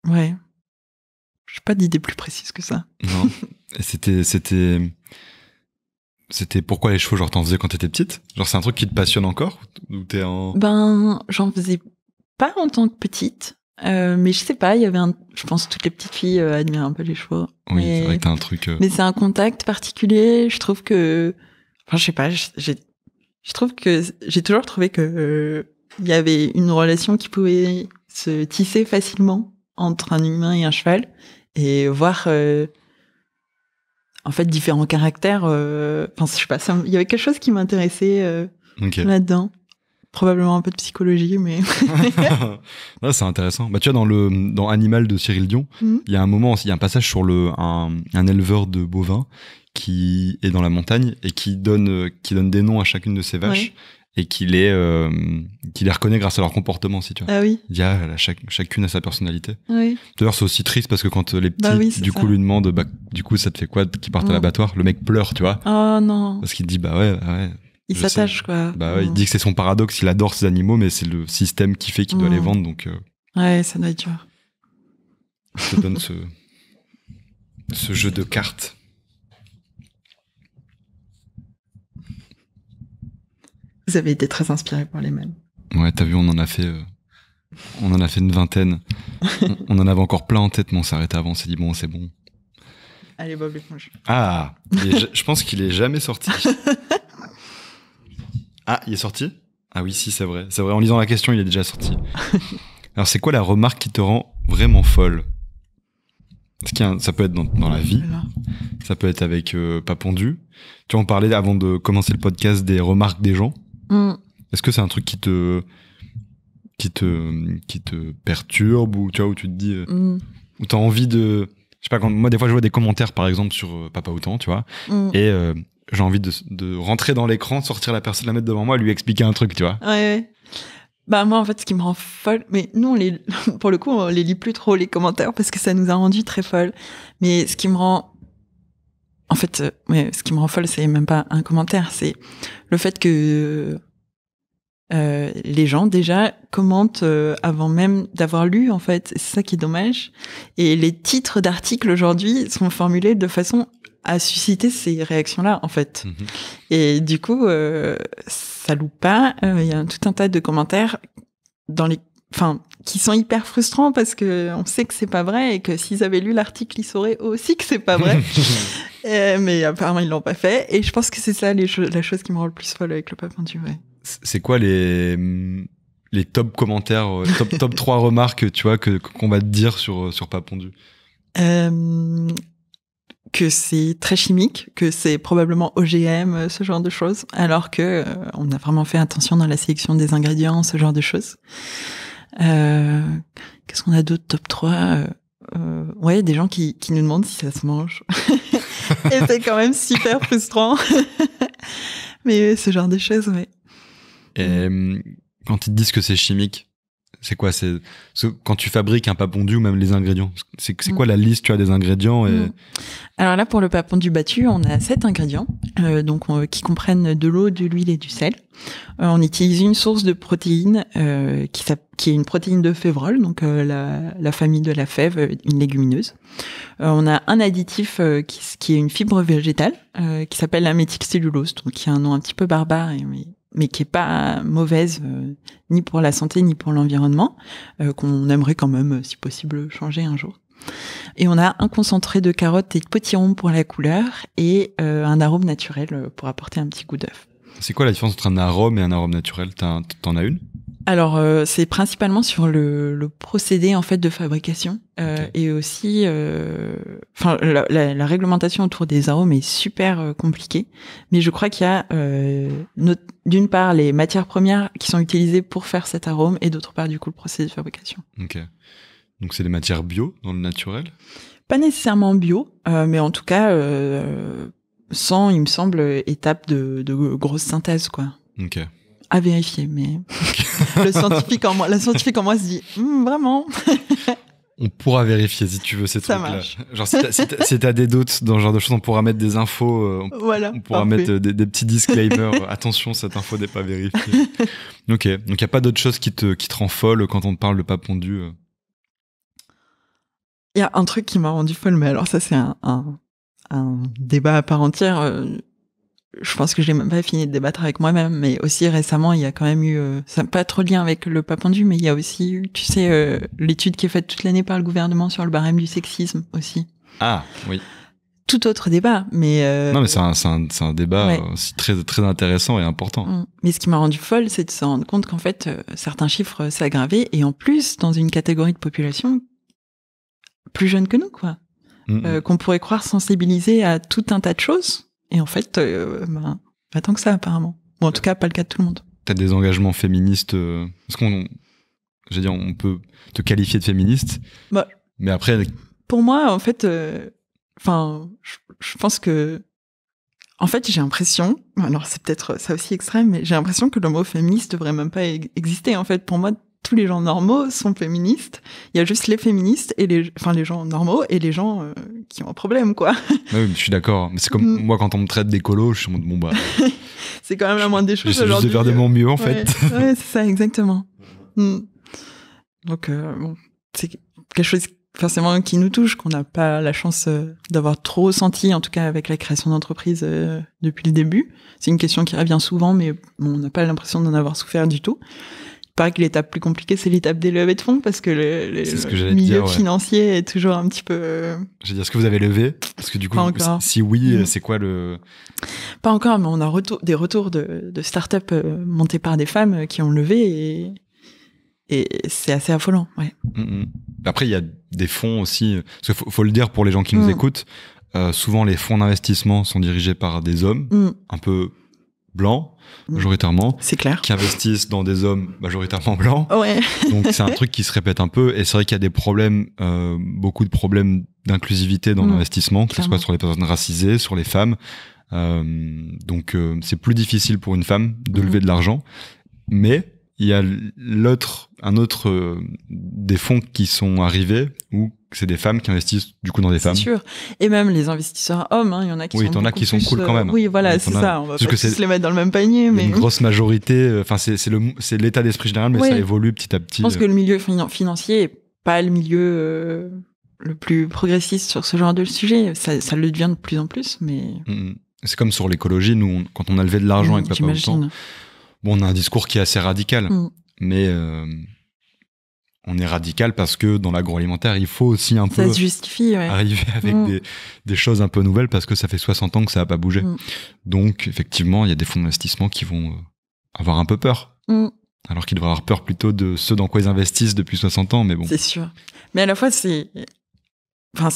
Ouais. J'ai pas d'idée plus précise que ça. Non. Et c'était pourquoi les chevaux? Genre, t'en faisais quand t'étais petite? Genre, c'est un truc qui te passionne encore? Ou t'es en... Ben, j'en faisais pas en tant que petite. Mais je sais pas, il y avait je pense que toutes les petites filles admirent un peu les chevaux. Oui, c'est vrai que t'as un truc... Mais c'est un contact particulier. Je trouve que... Enfin, je sais pas, je trouve que j'ai toujours trouvé que il y avait une relation qui pouvait se tisser facilement entre un humain et un cheval. Et voir... en fait, différents caractères. Enfin, je sais pas, il y avait quelque chose qui m'intéressait là-dedans. Probablement un peu de psychologie, mais... Là, c'est intéressant. Bah, tu vois, dans Animal de Cyril Dion, il y a un moment, il y a un passage sur un éleveur de bovins qui est dans la montagne et qui donne des noms à chacune de ses vaches et qui les reconnaît grâce à leur comportement, si tu vois. Ah oui. Il y a chacune a sa personnalité. Oui. D'ailleurs, c'est aussi triste parce que quand les petits, coup, lui demandent, du coup, ça te fait quoi qu'ils partent à l'abattoir? Le mec pleure, tu vois. Oh non. Parce qu'il dit, bah ouais. Il s'attache, quoi. Bah ouais, il dit que c'est son paradoxe, il adore ces animaux, mais c'est le système qui fait qu'il doit les vendre, donc... Ouais, ça doit être dur. Je te donne ce jeu de cartes. Vous avez été très inspiré par les mêmes. Ouais, t'as vu, on en a fait une vingtaine. on en avait encore plein en tête, mais on s'est arrêté avant, on s'est dit, bon, c'est bon. Allez, Bob l'éponge. Ah, je pense qu'il est jamais sorti. Ah, il est sorti? Ah oui, si, c'est vrai. C'est vrai, en lisant la question, il est déjà sorti. Alors, c'est quoi la remarque qui te rend vraiment folle? Ça peut être dans la vie, ça peut être avec Papondu. Tu vois, on parlait avant de commencer le podcast des remarques des gens. Est-ce que c'est un truc qui te perturbe, ou tu vois, où tu te dis, où t'as envie de... Je sais pas, moi, des fois, je vois des commentaires, par exemple, sur Papa Outan, tu vois, et j'ai envie de rentrer dans l'écran, sortir la personne, la mettre devant moi, lui expliquer un truc, tu vois. Ouais. Bah, moi, en fait, ce qui me rend folle, mais nous, pour le coup, on les lit plus trop, les commentaires, parce que ça nous a rendu très folles. Mais ce qui me rend, en fait, ce qui me rend folle, c'est même pas un commentaire, c'est le fait que les gens, déjà, commentent avant même d'avoir lu, en fait. C'est ça qui est dommage. Et les titres d'articles, aujourd'hui, sont formulés de façon à susciter ces réactions-là, en fait. Et du coup, ça loupe pas. Il y a tout un tas de commentaires qui sont hyper frustrants parce que on sait que c'est pas vrai et que s'ils avaient lu l'article, ils sauraient aussi que c'est pas vrai. Mais apparemment, ils l'ont pas fait. Et je pense que c'est ça la chose qui me rend le plus folle avec le pape pendu. Ouais. C'est quoi les top commentaires, top 3 remarques, tu vois, qu'on va te dire sur pape pendu? Que c'est très chimique, que c'est probablement OGM, ce genre de choses, alors que on a vraiment fait attention dans la sélection des ingrédients, ce genre de choses. Qu'est-ce qu'on a d'autre? Top 3 ouais, des gens qui nous demandent si ça se mange. Et c'est quand même super frustrant. Mais ce genre de choses, ouais. Et quand ils te disent que c'est chimique, c'est quoi? Quand tu fabriques un pape pendu ou même les ingrédients, c'est quoi la liste, tu as des ingrédients Alors là, pour le pape pendu battu, on a 7 ingrédients, qui comprennent de l'eau, de l'huile et du sel. On utilise une source de protéines qui est une protéine de févrole, donc la famille de la fève, une légumineuse. On a un additif qui est une fibre végétale qui s'appelle la méthylcellulose, donc qui a un nom un petit peu barbare, mais qui est pas mauvaise ni pour la santé ni pour l'environnement, qu'on aimerait quand même, si possible, changer un jour. Et on a un concentré de carottes et de potiron pour la couleur et un arôme naturel pour apporter un petit goût d'œuf. C'est quoi la différence entre un arôme et un arôme naturel? T'en as une? Alors, c'est principalement sur le procédé en fait de fabrication et aussi, la réglementation autour des arômes est super compliquée. Mais je crois qu'il y a d'une part les matières premières qui sont utilisées pour faire cet arôme et d'autre part du coup le procédé de fabrication. Ok. Donc c'est des matières bio dans le naturel? Pas nécessairement bio, mais en tout cas sans, il me semble, étape de grosse synthèse quoi. Ok. À vérifier, mais la scientifique en moi se dit vraiment. On pourra vérifier si tu veux ces trucs-là. Genre si t'as des doutes dans ce genre de choses, on pourra mettre des infos. Voilà. On pourra mettre des petits disclaimers. Attention, cette info n'est pas vérifiée. Ok. Donc il y a pas d'autre chose qui te rend folle quand on te parle de pape pendu. Il y a un truc qui m'a rendu folle, mais alors ça c'est un débat à part entière. Je pense que j'ai même pas fini de débattre avec moi-même, mais aussi récemment, il y a quand même eu, ça n'a pas trop de lien avec le pape pendu, mais il y a aussi eu, tu sais, l'étude qui est faite toute l'année par le gouvernement sur le barème du sexisme aussi. Ah, oui. Tout autre débat, mais... Non, mais c'est un débat aussi très, très intéressant et important. Mais ce qui m'a rendu folle, c'est de se rendre compte qu'en fait, certains chiffres s'aggravaient, et en plus, dans une catégorie de population plus jeune que nous, quoi. Qu'on pourrait croire sensibilisée à tout un tas de choses. Et en fait, pas tant que ça, apparemment. Bon, en tout cas, pas le cas de tout le monde. T'as des engagements féministes. Est-ce on peut te qualifier de féministe? Mais après. Pour moi, en fait, je pense que. En fait, j'ai l'impression. Alors, c'est peut-être ça aussi extrême, mais j'ai l'impression que le mot féministe devrait même pas exister. En fait, pour moi, tous les gens normaux sont féministes. Il y a juste les féministes et les gens normaux et les gens qui ont un problème, quoi. Oui, je suis d'accord. Mais c'est comme moi, quand on me traite d'écolo, je suis en mode, bon, bah. C'est quand même la moindre des choses. J'essaie juste de faire de mon mieux, en fait. Ouais, c'est ça, exactement. Donc, c'est quelque chose, forcément, qui nous touche, qu'on n'a pas la chance d'avoir trop senti, en tout cas avec la création d'entreprise depuis le début. C'est une question qui revient souvent, mais on n'a pas l'impression d'en avoir souffert du tout. Il paraît que l'étape plus compliquée, c'est l'étape des levées de fonds, parce que le milieu financier est toujours un petit peu... Je veux dire, est-ce que vous avez levé? Parce que du coup, si oui, c'est quoi le... Pas encore, mais on a des retours de start-up montées par des femmes qui ont levé et c'est assez affolant, ouais. Après, il y a des fonds aussi, parce qu'il faut le dire pour les gens qui nous écoutent, souvent les fonds d'investissement sont dirigés par des hommes, un peu blancs, majoritairement. C'est clair. Qui investissent dans des hommes majoritairement blancs. Ouais. Donc c'est un truc qui se répète un peu. Et c'est vrai qu'il y a des problèmes, beaucoup de problèmes d'inclusivité dans l'investissement, que ce soit sur les personnes racisées, sur les femmes. Donc c'est plus difficile pour une femme de lever de l'argent. Mais il y a un autre des fonds qui sont arrivés où c'est des femmes qui investissent du coup dans des femmes. C'est sûr. Et même les investisseurs hommes, il y en a qui sont t'en as qui sont cool quand même. Oui, voilà, c'est ça. On va pas tous les mettre dans le même panier, mais une grosse majorité. Enfin, c'est l'état d'esprit général, mais ça évolue petit à petit. Je pense que le milieu financier est pas le milieu le plus progressiste sur ce genre de sujet. Ça le devient de plus en plus, mais. C'est comme sur l'écologie. Nous, quand on a levé de l'argent avec Papa Autant, bon, on a un discours qui est assez radical, mais on est radical parce que dans l'agroalimentaire, il faut aussi un peu ça se justifie, arriver avec des choses un peu nouvelles parce que ça fait 60 ans que ça n'a pas bougé. Donc, effectivement, il y a des fonds d'investissement qui vont avoir un peu peur. Alors qu'ils devraient avoir peur plutôt de ce dans quoi ils investissent depuis 60 ans, mais bon. C'est sûr. Mais à la fois, c'est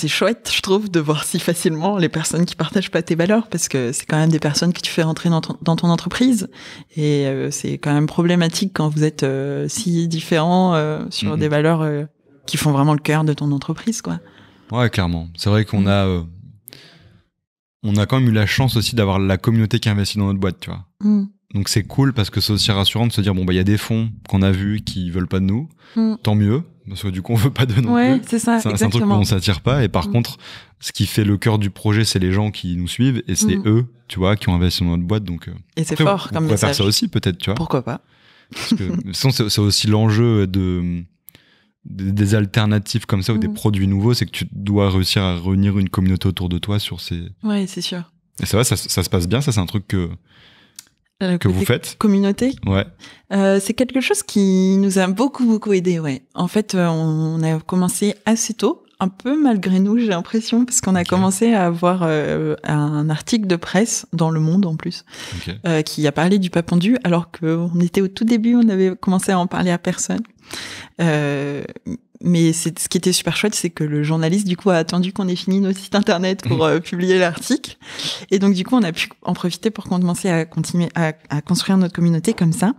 chouette, je trouve, de voir si facilement les personnes qui partagent pas tes valeurs, parce que c'est quand même des personnes que tu fais rentrer dans ton entreprise, et c'est quand même problématique quand vous êtes si différents sur des valeurs qui font vraiment le cœur de ton entreprise, quoi. Ouais, clairement. C'est vrai qu'on a quand même eu la chance aussi d'avoir la communauté qui investit dans notre boîte, tu vois. Donc c'est cool parce que c'est aussi rassurant de se dire, bon, bah, il y a des fonds qu'on a vus qui veulent pas de nous, tant mieux. Parce que du coup, on veut pas de non plus. C'est ça, c'est un truc où on s'attire pas. Et par contre, ce qui fait le cœur du projet, c'est les gens qui nous suivent. Et c'est eux, tu vois, qui ont investi dans notre boîte. Donc, et c'est fort comme message. On pourrait faire ça aussi, peut-être, tu vois. Pourquoi pas? Parce que sinon, c'est aussi l'enjeu des alternatives comme ça ou des produits nouveaux. C'est que tu dois réussir à réunir une communauté autour de toi sur ces... Ouais, c'est sûr. Et ça va, ça se passe bien. Ça, c'est un truc que vous faites. Communauté. Ouais. C'est quelque chose qui nous a beaucoup aidé, ouais. En fait, on a commencé assez tôt, un peu malgré nous, j'ai l'impression, parce qu'on a commencé à avoir un article de presse dans Le Monde en plus, qui a parlé du pas pondu, alors qu'on était au tout début, on avait commencé à en parler à personne. Mais ce qui était super chouette, c'est que le journaliste, du coup, a attendu qu'on ait fini notre site internet pour publier l'article. Et donc, du coup, on a pu en profiter pour commencer à continuer à construire notre communauté comme ça.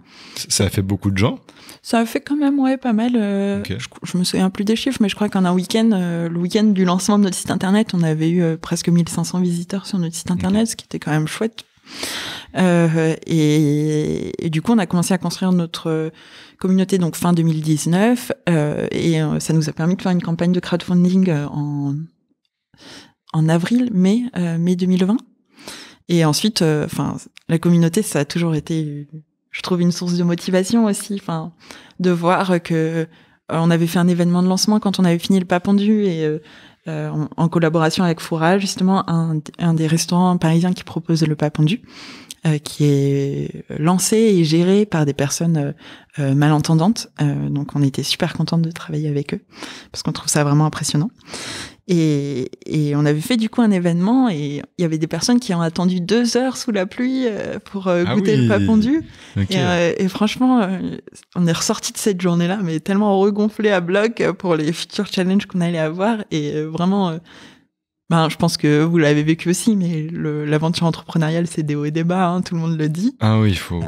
Ça a fait beaucoup de gens? Ça a fait quand même, pas mal. Je me souviens plus des chiffres, mais je crois qu'en un week-end, le week-end du lancement de notre site internet, on avait eu presque 1500 visiteurs sur notre site internet, ce qui était quand même chouette. Et du coup, on a commencé à construire notre communauté donc fin 2019 et ça nous a permis de faire une campagne de crowdfunding en mai 2020. Et ensuite, la communauté, ça a toujours été, je trouve, une source de motivation aussi, de voir que on avait fait un événement de lancement quand on avait fini le pas pondu et en collaboration avec Foura, justement, un des restaurants parisiens qui propose le pas pondu, qui est lancé et géré par des personnes malentendantes. Donc, on était super contente de travailler avec eux parce qu'on trouve ça vraiment impressionnant. Et on avait fait du coup un événement et il y avait des personnes qui ont attendu 2 heures sous la pluie pour goûter le pas pondu. Et franchement, on est ressorti de cette journée-là, mais tellement regonflé à bloc pour les futurs challenges qu'on allait avoir. Et vraiment, je pense que vous l'avez vécu aussi, mais l'aventure entrepreneuriale, c'est des hauts et des bas, tout le monde le dit. Ah oui, il faut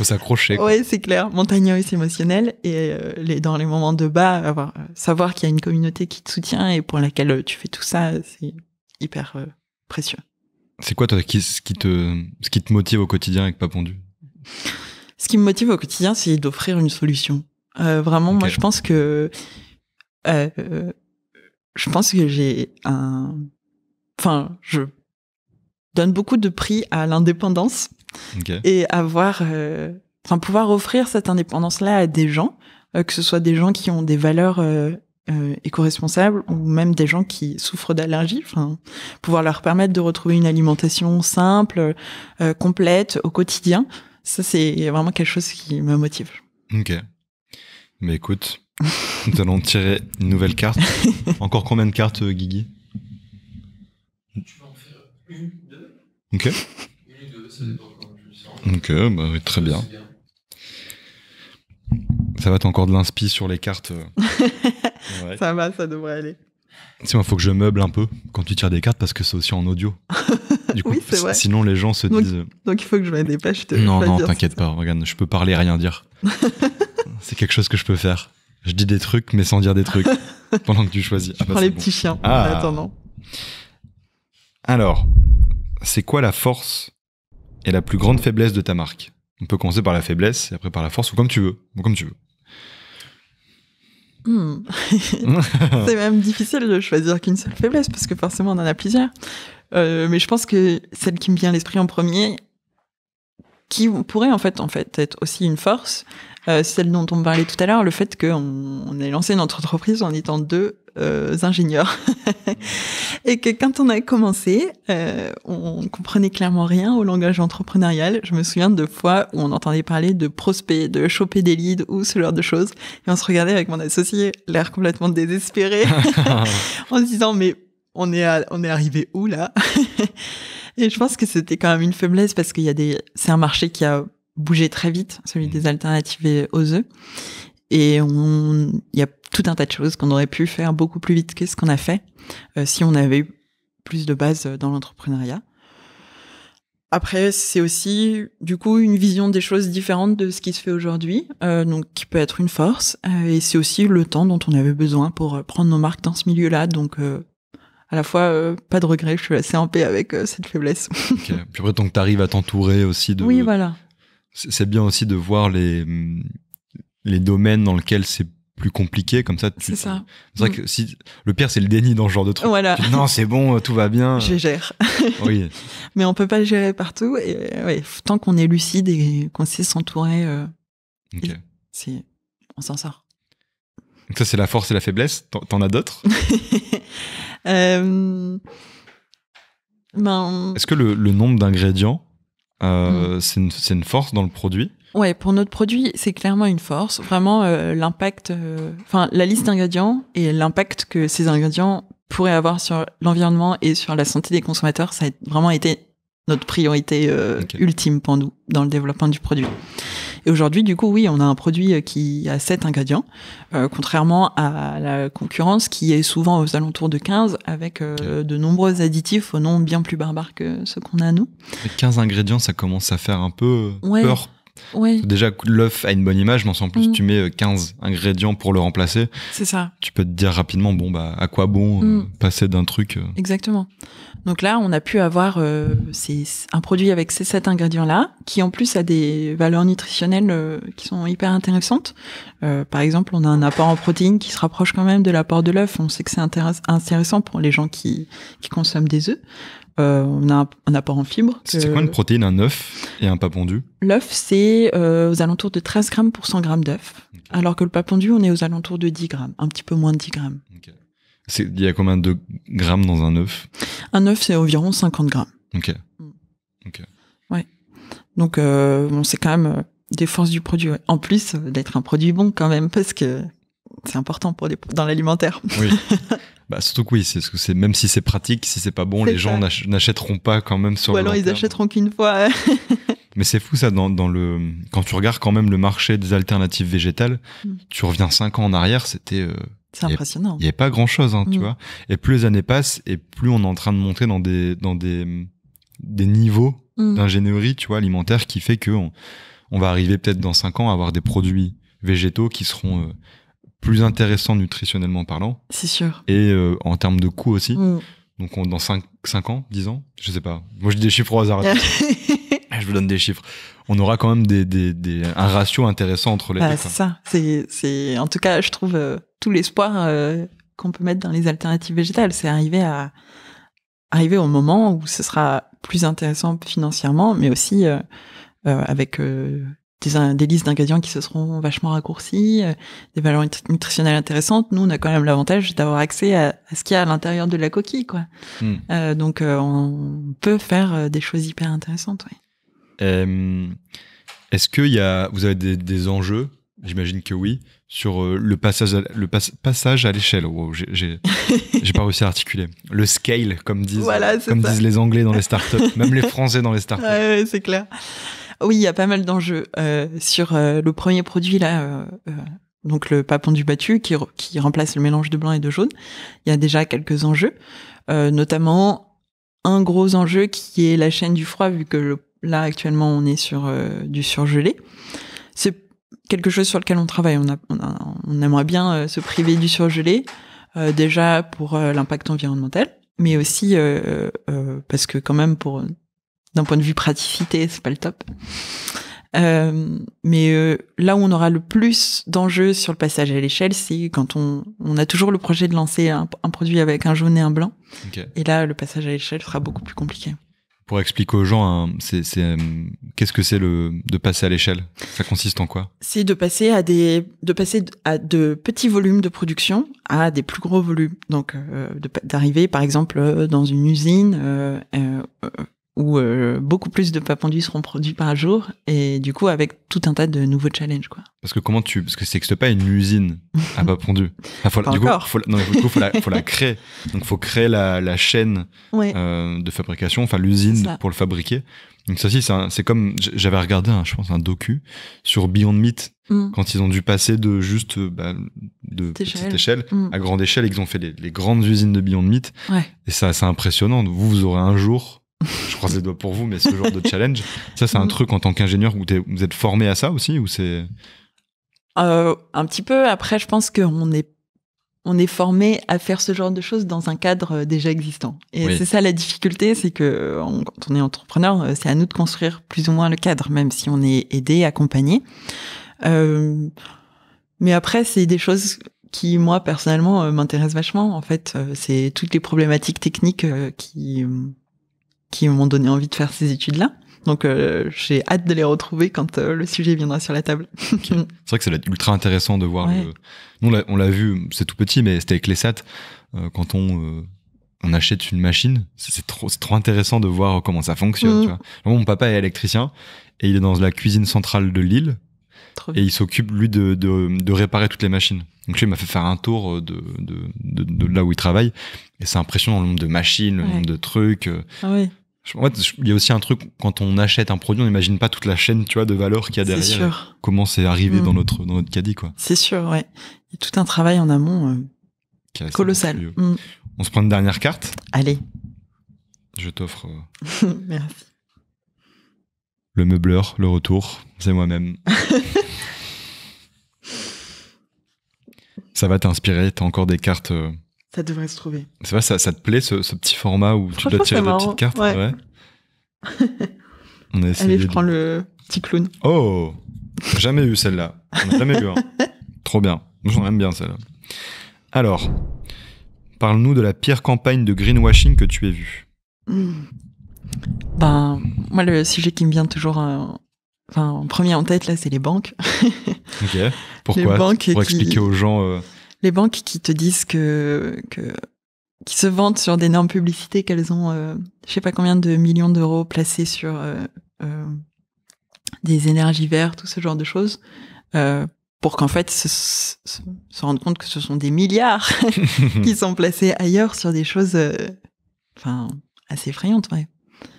s'accrocher. Oui, c'est clair. Montagne russe émotionnelle. Et dans les moments de bas, savoir qu'il y a une communauté qui te soutient et pour laquelle tu fais tout ça, c'est hyper précieux. C'est quoi, toi, ce qui te motive au quotidien avec Pas Pondu? Ce qui me motive au quotidien, c'est d'offrir une solution. Vraiment, moi, je pense que j'ai je donne beaucoup de prix à l'indépendance et pouvoir offrir cette indépendance-là à des gens, que ce soit des gens qui ont des valeurs éco-responsables ou même des gens qui souffrent d'allergies, pouvoir leur permettre de retrouver une alimentation simple, complète au quotidien. Ça, c'est vraiment quelque chose qui me motive. Ok. Mais écoute, nous allons tirer une nouvelle carte. Encore combien de cartes, Guigui? Tu vas en faire 1, 2. Ok. 1 ou 2, ça dépend comment tu le sens. Ok, oui, très bien. Ça va, t'as encore de l'inspi sur les cartes. Ouais. Ça va, ça devrait aller. Il faut que je meuble un peu quand tu tires des cartes parce que c'est aussi en audio. Du coup, oui, c'est vrai. Sinon les gens se disent... Donc il faut que je me dépêche. Non, t'inquiète pas, regarde, je peux parler et rien dire. C'est quelque chose que je peux faire. Je dis des trucs, mais sans dire des trucs. Pendant que tu choisis. Je prends les petits chiens en attendant. Alors, c'est quoi la force et la plus grande faiblesse de ta marque? On peut commencer par la faiblesse et après par la force, ou comme tu veux. C'est même difficile de choisir qu'une seule faiblesse, parce que forcément on en a plusieurs. Mais je pense que celle qui me vient à l'esprit en premier, qui pourrait en fait être aussi une force, celle dont on parlait tout à l'heure, le fait qu'on ait lancé notre entreprise en étant 2 ingénieurs et que quand on a commencé, on comprenait clairement rien au langage entrepreneurial. Je me souviens de fois où on entendait parler de prospects, de choper des leads ou ce genre de choses, et on se regardait avec mon associé, l'air complètement désespéré, en se disant mais on est arrivé où là? Et je pense que c'était quand même une faiblesse parce c'est un marché qui a bougé très vite, celui des alternatives aux œufs. Et il y a tout un tas de choses qu'on aurait pu faire beaucoup plus vite que ce qu'on a fait si on avait eu plus de base dans l'entrepreneuriat. Après, c'est aussi du coup une vision des choses différente de ce qui se fait aujourd'hui, donc qui peut être une force. Et c'est aussi le temps dont on avait besoin pour prendre nos marques dans ce milieu-là. Donc à la fois, pas de regret, je suis assez en paix avec cette faiblesse. Okay. Puis après, tant que t'arrives à t'entourer aussi de... Oui, voilà. C'est bien aussi de voir les domaines dans lesquels c'est plus compliqué, comme ça. C'est ça. C'est vrai que le pire, c'est le déni dans ce genre de truc. Voilà. Non, c'est bon, tout va bien. Je gère. Oui. Mais on peut pas le gérer partout. Et ouais, tant qu'on est lucide et qu'on sait s'entourer, on s'en sort. Donc ça, c'est la force et la faiblesse. T'en as d'autres? Est-ce que le nombre d'ingrédients, c'est une force dans le produit? Ouais, pour notre produit, c'est clairement une force. Vraiment, l'impact, la liste d'ingrédients et l'impact que ces ingrédients pourraient avoir sur l'environnement et sur la santé des consommateurs, ça a vraiment été notre priorité ultime pour nous dans le développement du produit. Et aujourd'hui, du coup, oui, on a un produit qui a 7 ingrédients, contrairement à la concurrence qui est souvent aux alentours de 15, avec de nombreux additifs au nom bien plus barbares que ceux qu'on a nous. Et 15 ingrédients, ça commence à faire un peu peur. Ouais. Déjà, l'œuf a une bonne image, mais en plus, tu mets 15 ingrédients pour le remplacer. C'est ça. Tu peux te dire rapidement, à quoi bon passer d'un truc... Exactement. Donc là, on a pu avoir un produit avec ces 7 ingrédients-là, qui en plus a des valeurs nutritionnelles qui sont hyper intéressantes. Par exemple, on a un apport en protéines qui se rapproche quand même de l'apport de l'œuf. On sait que c'est intéressant pour les gens qui consomment des œufs. On a un apport en fibres. C'est quoi une protéine, un œuf et un pas pondu? L'œuf, c'est aux alentours de 13 grammes pour 100 grammes d'œuf, alors que le pas pondu, on est aux alentours de 10 grammes, un petit peu moins de 10 grammes. Okay. Il y a combien de grammes dans un œuf? Un œuf, c'est environ 50 grammes. Ok. Ouais. Donc, c'est quand même des forces du produit. Ouais. En plus d'être un produit bon quand même, parce que c'est important dans l'alimentaire. Oui. Surtout que oui, c'est même si c'est pratique, si c'est pas bon, les gens n'achèteront pas quand même sur le long terme. Ou alors ils achèteront qu'une fois. Mais c'est fou ça, quand tu regardes quand même le marché des alternatives végétales, tu reviens 5 ans en arrière, c'était... c'est impressionnant. Il n'y avait pas grand-chose, tu vois. Et plus les années passent, et plus on est en train de monter dans des niveaux d'ingénierie, tu vois, alimentaire, qui fait que on va arriver peut-être dans 5 ans à avoir des produits végétaux qui seront... plus intéressant nutritionnellement parlant. C'est sûr. Et en termes de coût aussi. Donc dans 5 ans, 10 ans, je sais pas. Moi je dis des chiffres au hasard. Je vous donne des chiffres. On aura quand même un ratio intéressant entre les deux. C'est ça. C'est en tout cas, je trouve tout l'espoir qu'on peut mettre dans les alternatives végétales, c'est arriver au moment où ce sera plus intéressant financièrement, mais aussi avec des listes d'ingrédients qui se seront vachement raccourcies, des valeurs nutritionnelles intéressantes. Nous, on a quand même l'avantage d'avoir accès à ce qu'il y a à l'intérieur de la coquille, quoi. Donc, on peut faire des choses hyper intéressantes, oui. Est-ce que vous avez des enjeux, j'imagine que oui, sur le passage à l'échelle? Wow, j'ai pas réussi à articuler. Le scale, comme disent les Anglais dans les startups, même les Français dans les startups. Ouais, c'est clair. Oui, il y a pas mal d'enjeux sur le premier produit là, donc le pas pondu battu qui remplace le mélange de blanc et de jaune. Il y a déjà quelques enjeux, notamment un gros enjeu qui est la chaîne du froid, vu que là actuellement on est sur du surgelé. C'est quelque chose sur lequel on travaille. On aimerait bien se priver du surgelé, déjà pour l'impact environnemental, mais aussi parce que quand même d'un point de vue praticité, c'est pas le top. Mais là où on aura le plus d'enjeux sur le passage à l'échelle, c'est quand on a toujours le projet de lancer un produit avec un jaune et un blanc. Okay. Et là, le passage à l'échelle sera beaucoup plus compliqué. Pour expliquer aux gens, qu'est-ce que c'est de passer à l'échelle? Ça consiste en quoi? C'est de passer à de petits volumes de production à des plus gros volumes. Donc, d'arriver, par exemple, dans une usine où beaucoup plus de papendus seront produits par jour, et du coup, avec tout un tas de nouveaux challenges, quoi. Parce que parce que ça n'existe pas une usine à papendus. Enfin, faut la créer. Donc, faut créer la chaîne de fabrication, enfin l'usine pour le fabriquer. Donc ça aussi, c'est comme j'avais regardé, je pense, un docu sur Beyond Meat quand ils ont dû passer de juste de petite échelle à grande échelle et qu'ils ont fait les grandes usines de Beyond Meat. Ouais. Et ça, c'est impressionnant. Vous aurez un jour, je croise les doigts pour vous, mais ce genre de challenge, ça, c'est un truc en tant qu'ingénieur où vous êtes formé à ça aussi, ou c'est un petit peu. Après, je pense qu'on est formé à faire ce genre de choses dans un cadre déjà existant. Et c'est ça la difficulté, c'est que quand on est entrepreneur, c'est à nous de construire plus ou moins le cadre, même si on est aidé, accompagné. Mais après, c'est des choses qui, moi, personnellement, m'intéressent vachement. En fait, c'est toutes les problématiques techniques qui m'ont donné envie de faire ces études-là. Donc, j'ai hâte de les retrouver quand le sujet viendra sur la table. Okay. C'est vrai que ça va être ultra intéressant de voir. Nous, on l'a vu, c'est tout petit, mais c'était avec les SAT. Quand on achète une machine, c'est trop intéressant de voir comment ça fonctionne. Tu vois. Mon papa est électricien et il est dans la cuisine centrale de Lille. Et il s'occupe, lui, de réparer toutes les machines. Donc, lui, il m'a fait faire un tour de là où il travaille. Et c'est impressionnant, le nombre de machines, le nombre de trucs. Ah oui. En fait, il y a aussi un truc, quand on achète un produit, on n'imagine pas toute la chaîne, tu vois, de valeur qu'il y a derrière. C'est sûr. Comment c'est arrivé dans notre caddie, quoi. C'est sûr, ouais. Il y a tout un travail en amont colossal. On se prend une dernière carte. Allez. Je t'offre. Merci. Le meubleur, le retour, c'est moi-même. Ça va t'inspirer, t'as encore des cartes. Ça devrait se trouver. C'est vrai, ça te plaît ce petit format où tu dois tirer des petites cartes? Ouais. On a essayé. Allez, je prends le petit clown. Oh, jamais eu celle-là. On n'a jamais eu. Trop bien. J'en aime bien celle-là. Alors, parle-nous de la pire campagne de greenwashing que tu aies vue. Ben, moi, le sujet qui me vient toujours en premier en tête, là, c'est les banques. Ok. Pourquoi? Pour expliquer aux gens... Les banques qui te disent qui se vantent sur d'énormes publicités qu'elles ont, je sais pas combien de millions d'euros placés sur des énergies vertes, tout ce genre de choses, pour qu'en fait se rendre compte que ce sont des milliards qui sont placés ailleurs sur des choses, assez effrayantes, ouais.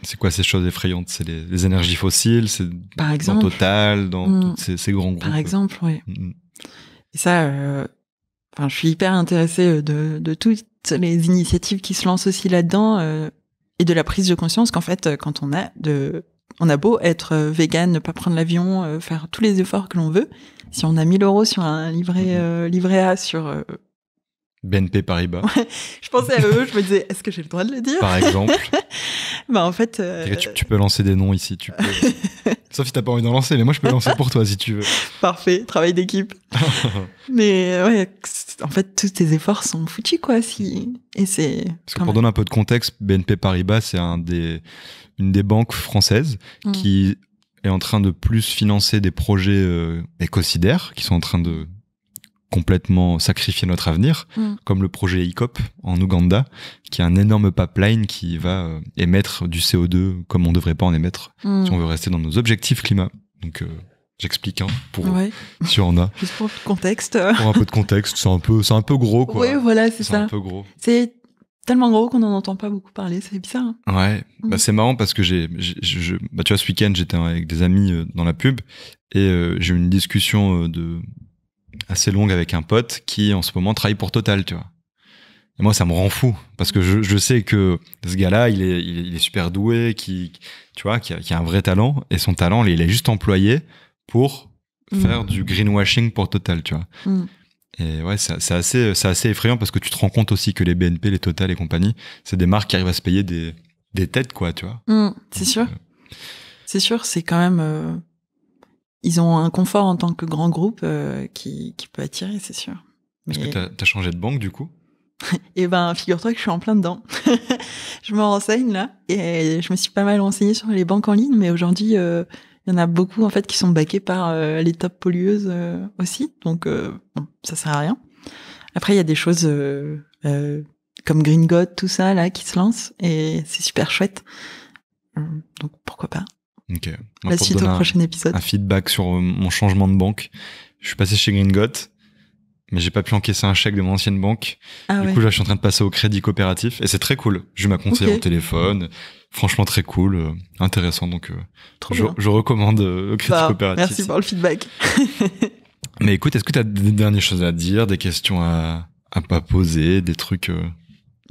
C'est quoi ces choses effrayantes? C'est les énergies fossiles, c'est par exemple, dans Total, dans ces grands groupes. Par exemple, oui. Et ça, je suis hyper intéressée de toutes les initiatives qui se lancent aussi là-dedans et de la prise de conscience qu'en fait, quand on a beau être vegan, ne pas prendre l'avion, faire tous les efforts que l'on veut, si on a 1 000 € sur un livret A sur... BNP Paribas. Ouais, je pensais à eux, je me disais, est-ce que j'ai le droit de le dire? Par exemple. En fait... Tu peux lancer des noms ici, tu peux... Sauf si t'as pas envie d'en lancer, mais moi je peux lancer pour toi si tu veux. Parfait, travail d'équipe. Mais ouais, en fait, tous tes efforts sont foutus, quoi. Et c'est... Parce que pour donner un peu de contexte, BNP Paribas, c'est une des banques françaises qui est en train de plus financer des projets écocidaires, qui sont en train de complètement sacrifier notre avenir, comme le projet ICOP en Ouganda, qui est un énorme pipeline qui va émettre du CO2 comme on devrait pas en émettre si on veut rester dans nos objectifs climat. Donc j'explique si on a. Juste pour le contexte. Pour un peu de contexte, c'est un peu gros, quoi. Oui, voilà, c'est ça. C'est un peu gros. C'est tellement gros qu'on n'en entend pas beaucoup parler, c'est bizarre. Ouais, c'est marrant parce que tu vois, ce week-end, j'étais avec des amis dans la pub et j'ai eu une discussion assez longue avec un pote qui en ce moment travaille pour Total, tu vois. Et moi ça me rend fou parce que je sais que ce gars-là il est super doué, qui a un vrai talent, et son talent il est juste employé pour faire du greenwashing pour Total, tu vois. Et ouais, c'est assez effrayant parce que tu te rends compte aussi que les BNP, les Total et compagnie, c'est des marques qui arrivent à se payer des têtes, quoi, tu vois. C'est sûr. C'est sûr, c'est quand même ils ont un confort en tant que grand groupe qui peut attirer, c'est sûr. Est-ce que t'as changé de banque, du coup? Et ben, figure-toi que je suis en plein dedans. Je me renseigne là, et je me suis pas mal renseignée sur les banques en ligne, mais aujourd'hui, il y en a beaucoup en fait qui sont backées par les top pollueuses aussi, donc bon, ça sert à rien. Après, il y a des choses comme Green God, tout ça là, qui se lancent, et c'est super chouette. Donc pourquoi pas. Ok. La suite au prochain épisode. Un feedback sur mon changement de banque. Je suis passé chez Green God, mais j'ai pas pu encaisser un chèque de mon ancienne banque. Du coup, là, je suis en train de passer au crédit coopératif, et c'est très cool. J'ai eu ma conseillère au téléphone. Franchement, très cool, intéressant. Donc, je recommande le crédit coopératif. Merci pour le feedback. Mais écoute, est-ce que tu as des dernières choses à dire, des questions à pas poser, des trucs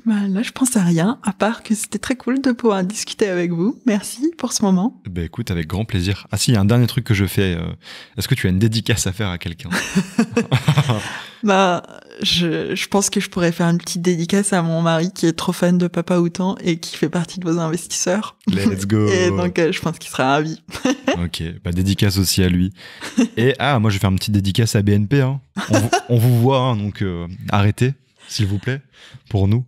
Là, je pense à rien, à part que c'était très cool de pouvoir discuter avec vous. Merci pour ce moment. Écoute, avec grand plaisir. Ah si, il y a un dernier truc que je fais. Est-ce que tu as une dédicace à faire à quelqu'un? Je pense que je pourrais faire une petite dédicace à mon mari qui est trop fan de Papa Outan et qui fait partie de vos investisseurs. Let's go. Et donc, je pense qu'il sera ravi. Ok, dédicace aussi à lui. Et moi, je vais faire une petite dédicace à BNP. Hein. On vous voit, hein, donc arrêtez, s'il vous plaît, pour nous.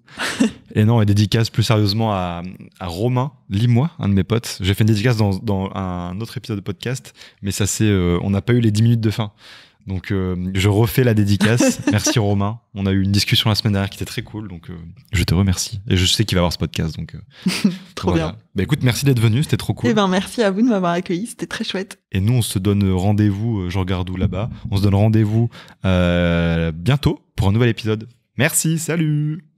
Et non, et dédicace plus sérieusement à Romain Limois, un de mes potes. J'ai fait une dédicace dans un autre épisode de podcast, mais ça c'est, on n'a pas eu les 10 minutes de fin. Donc je refais la dédicace. Merci Romain. On a eu une discussion la semaine dernière qui était très cool, donc je te remercie. Et je sais qu'il va voir ce podcast, donc trop bien. Écoute, merci d'être venu, c'était trop cool. Et merci à vous de m'avoir accueilli, c'était très chouette. Et nous, on se donne rendez-vous, je regarde où là-bas. On se donne rendez-vous bientôt pour un nouvel épisode. Merci, salut.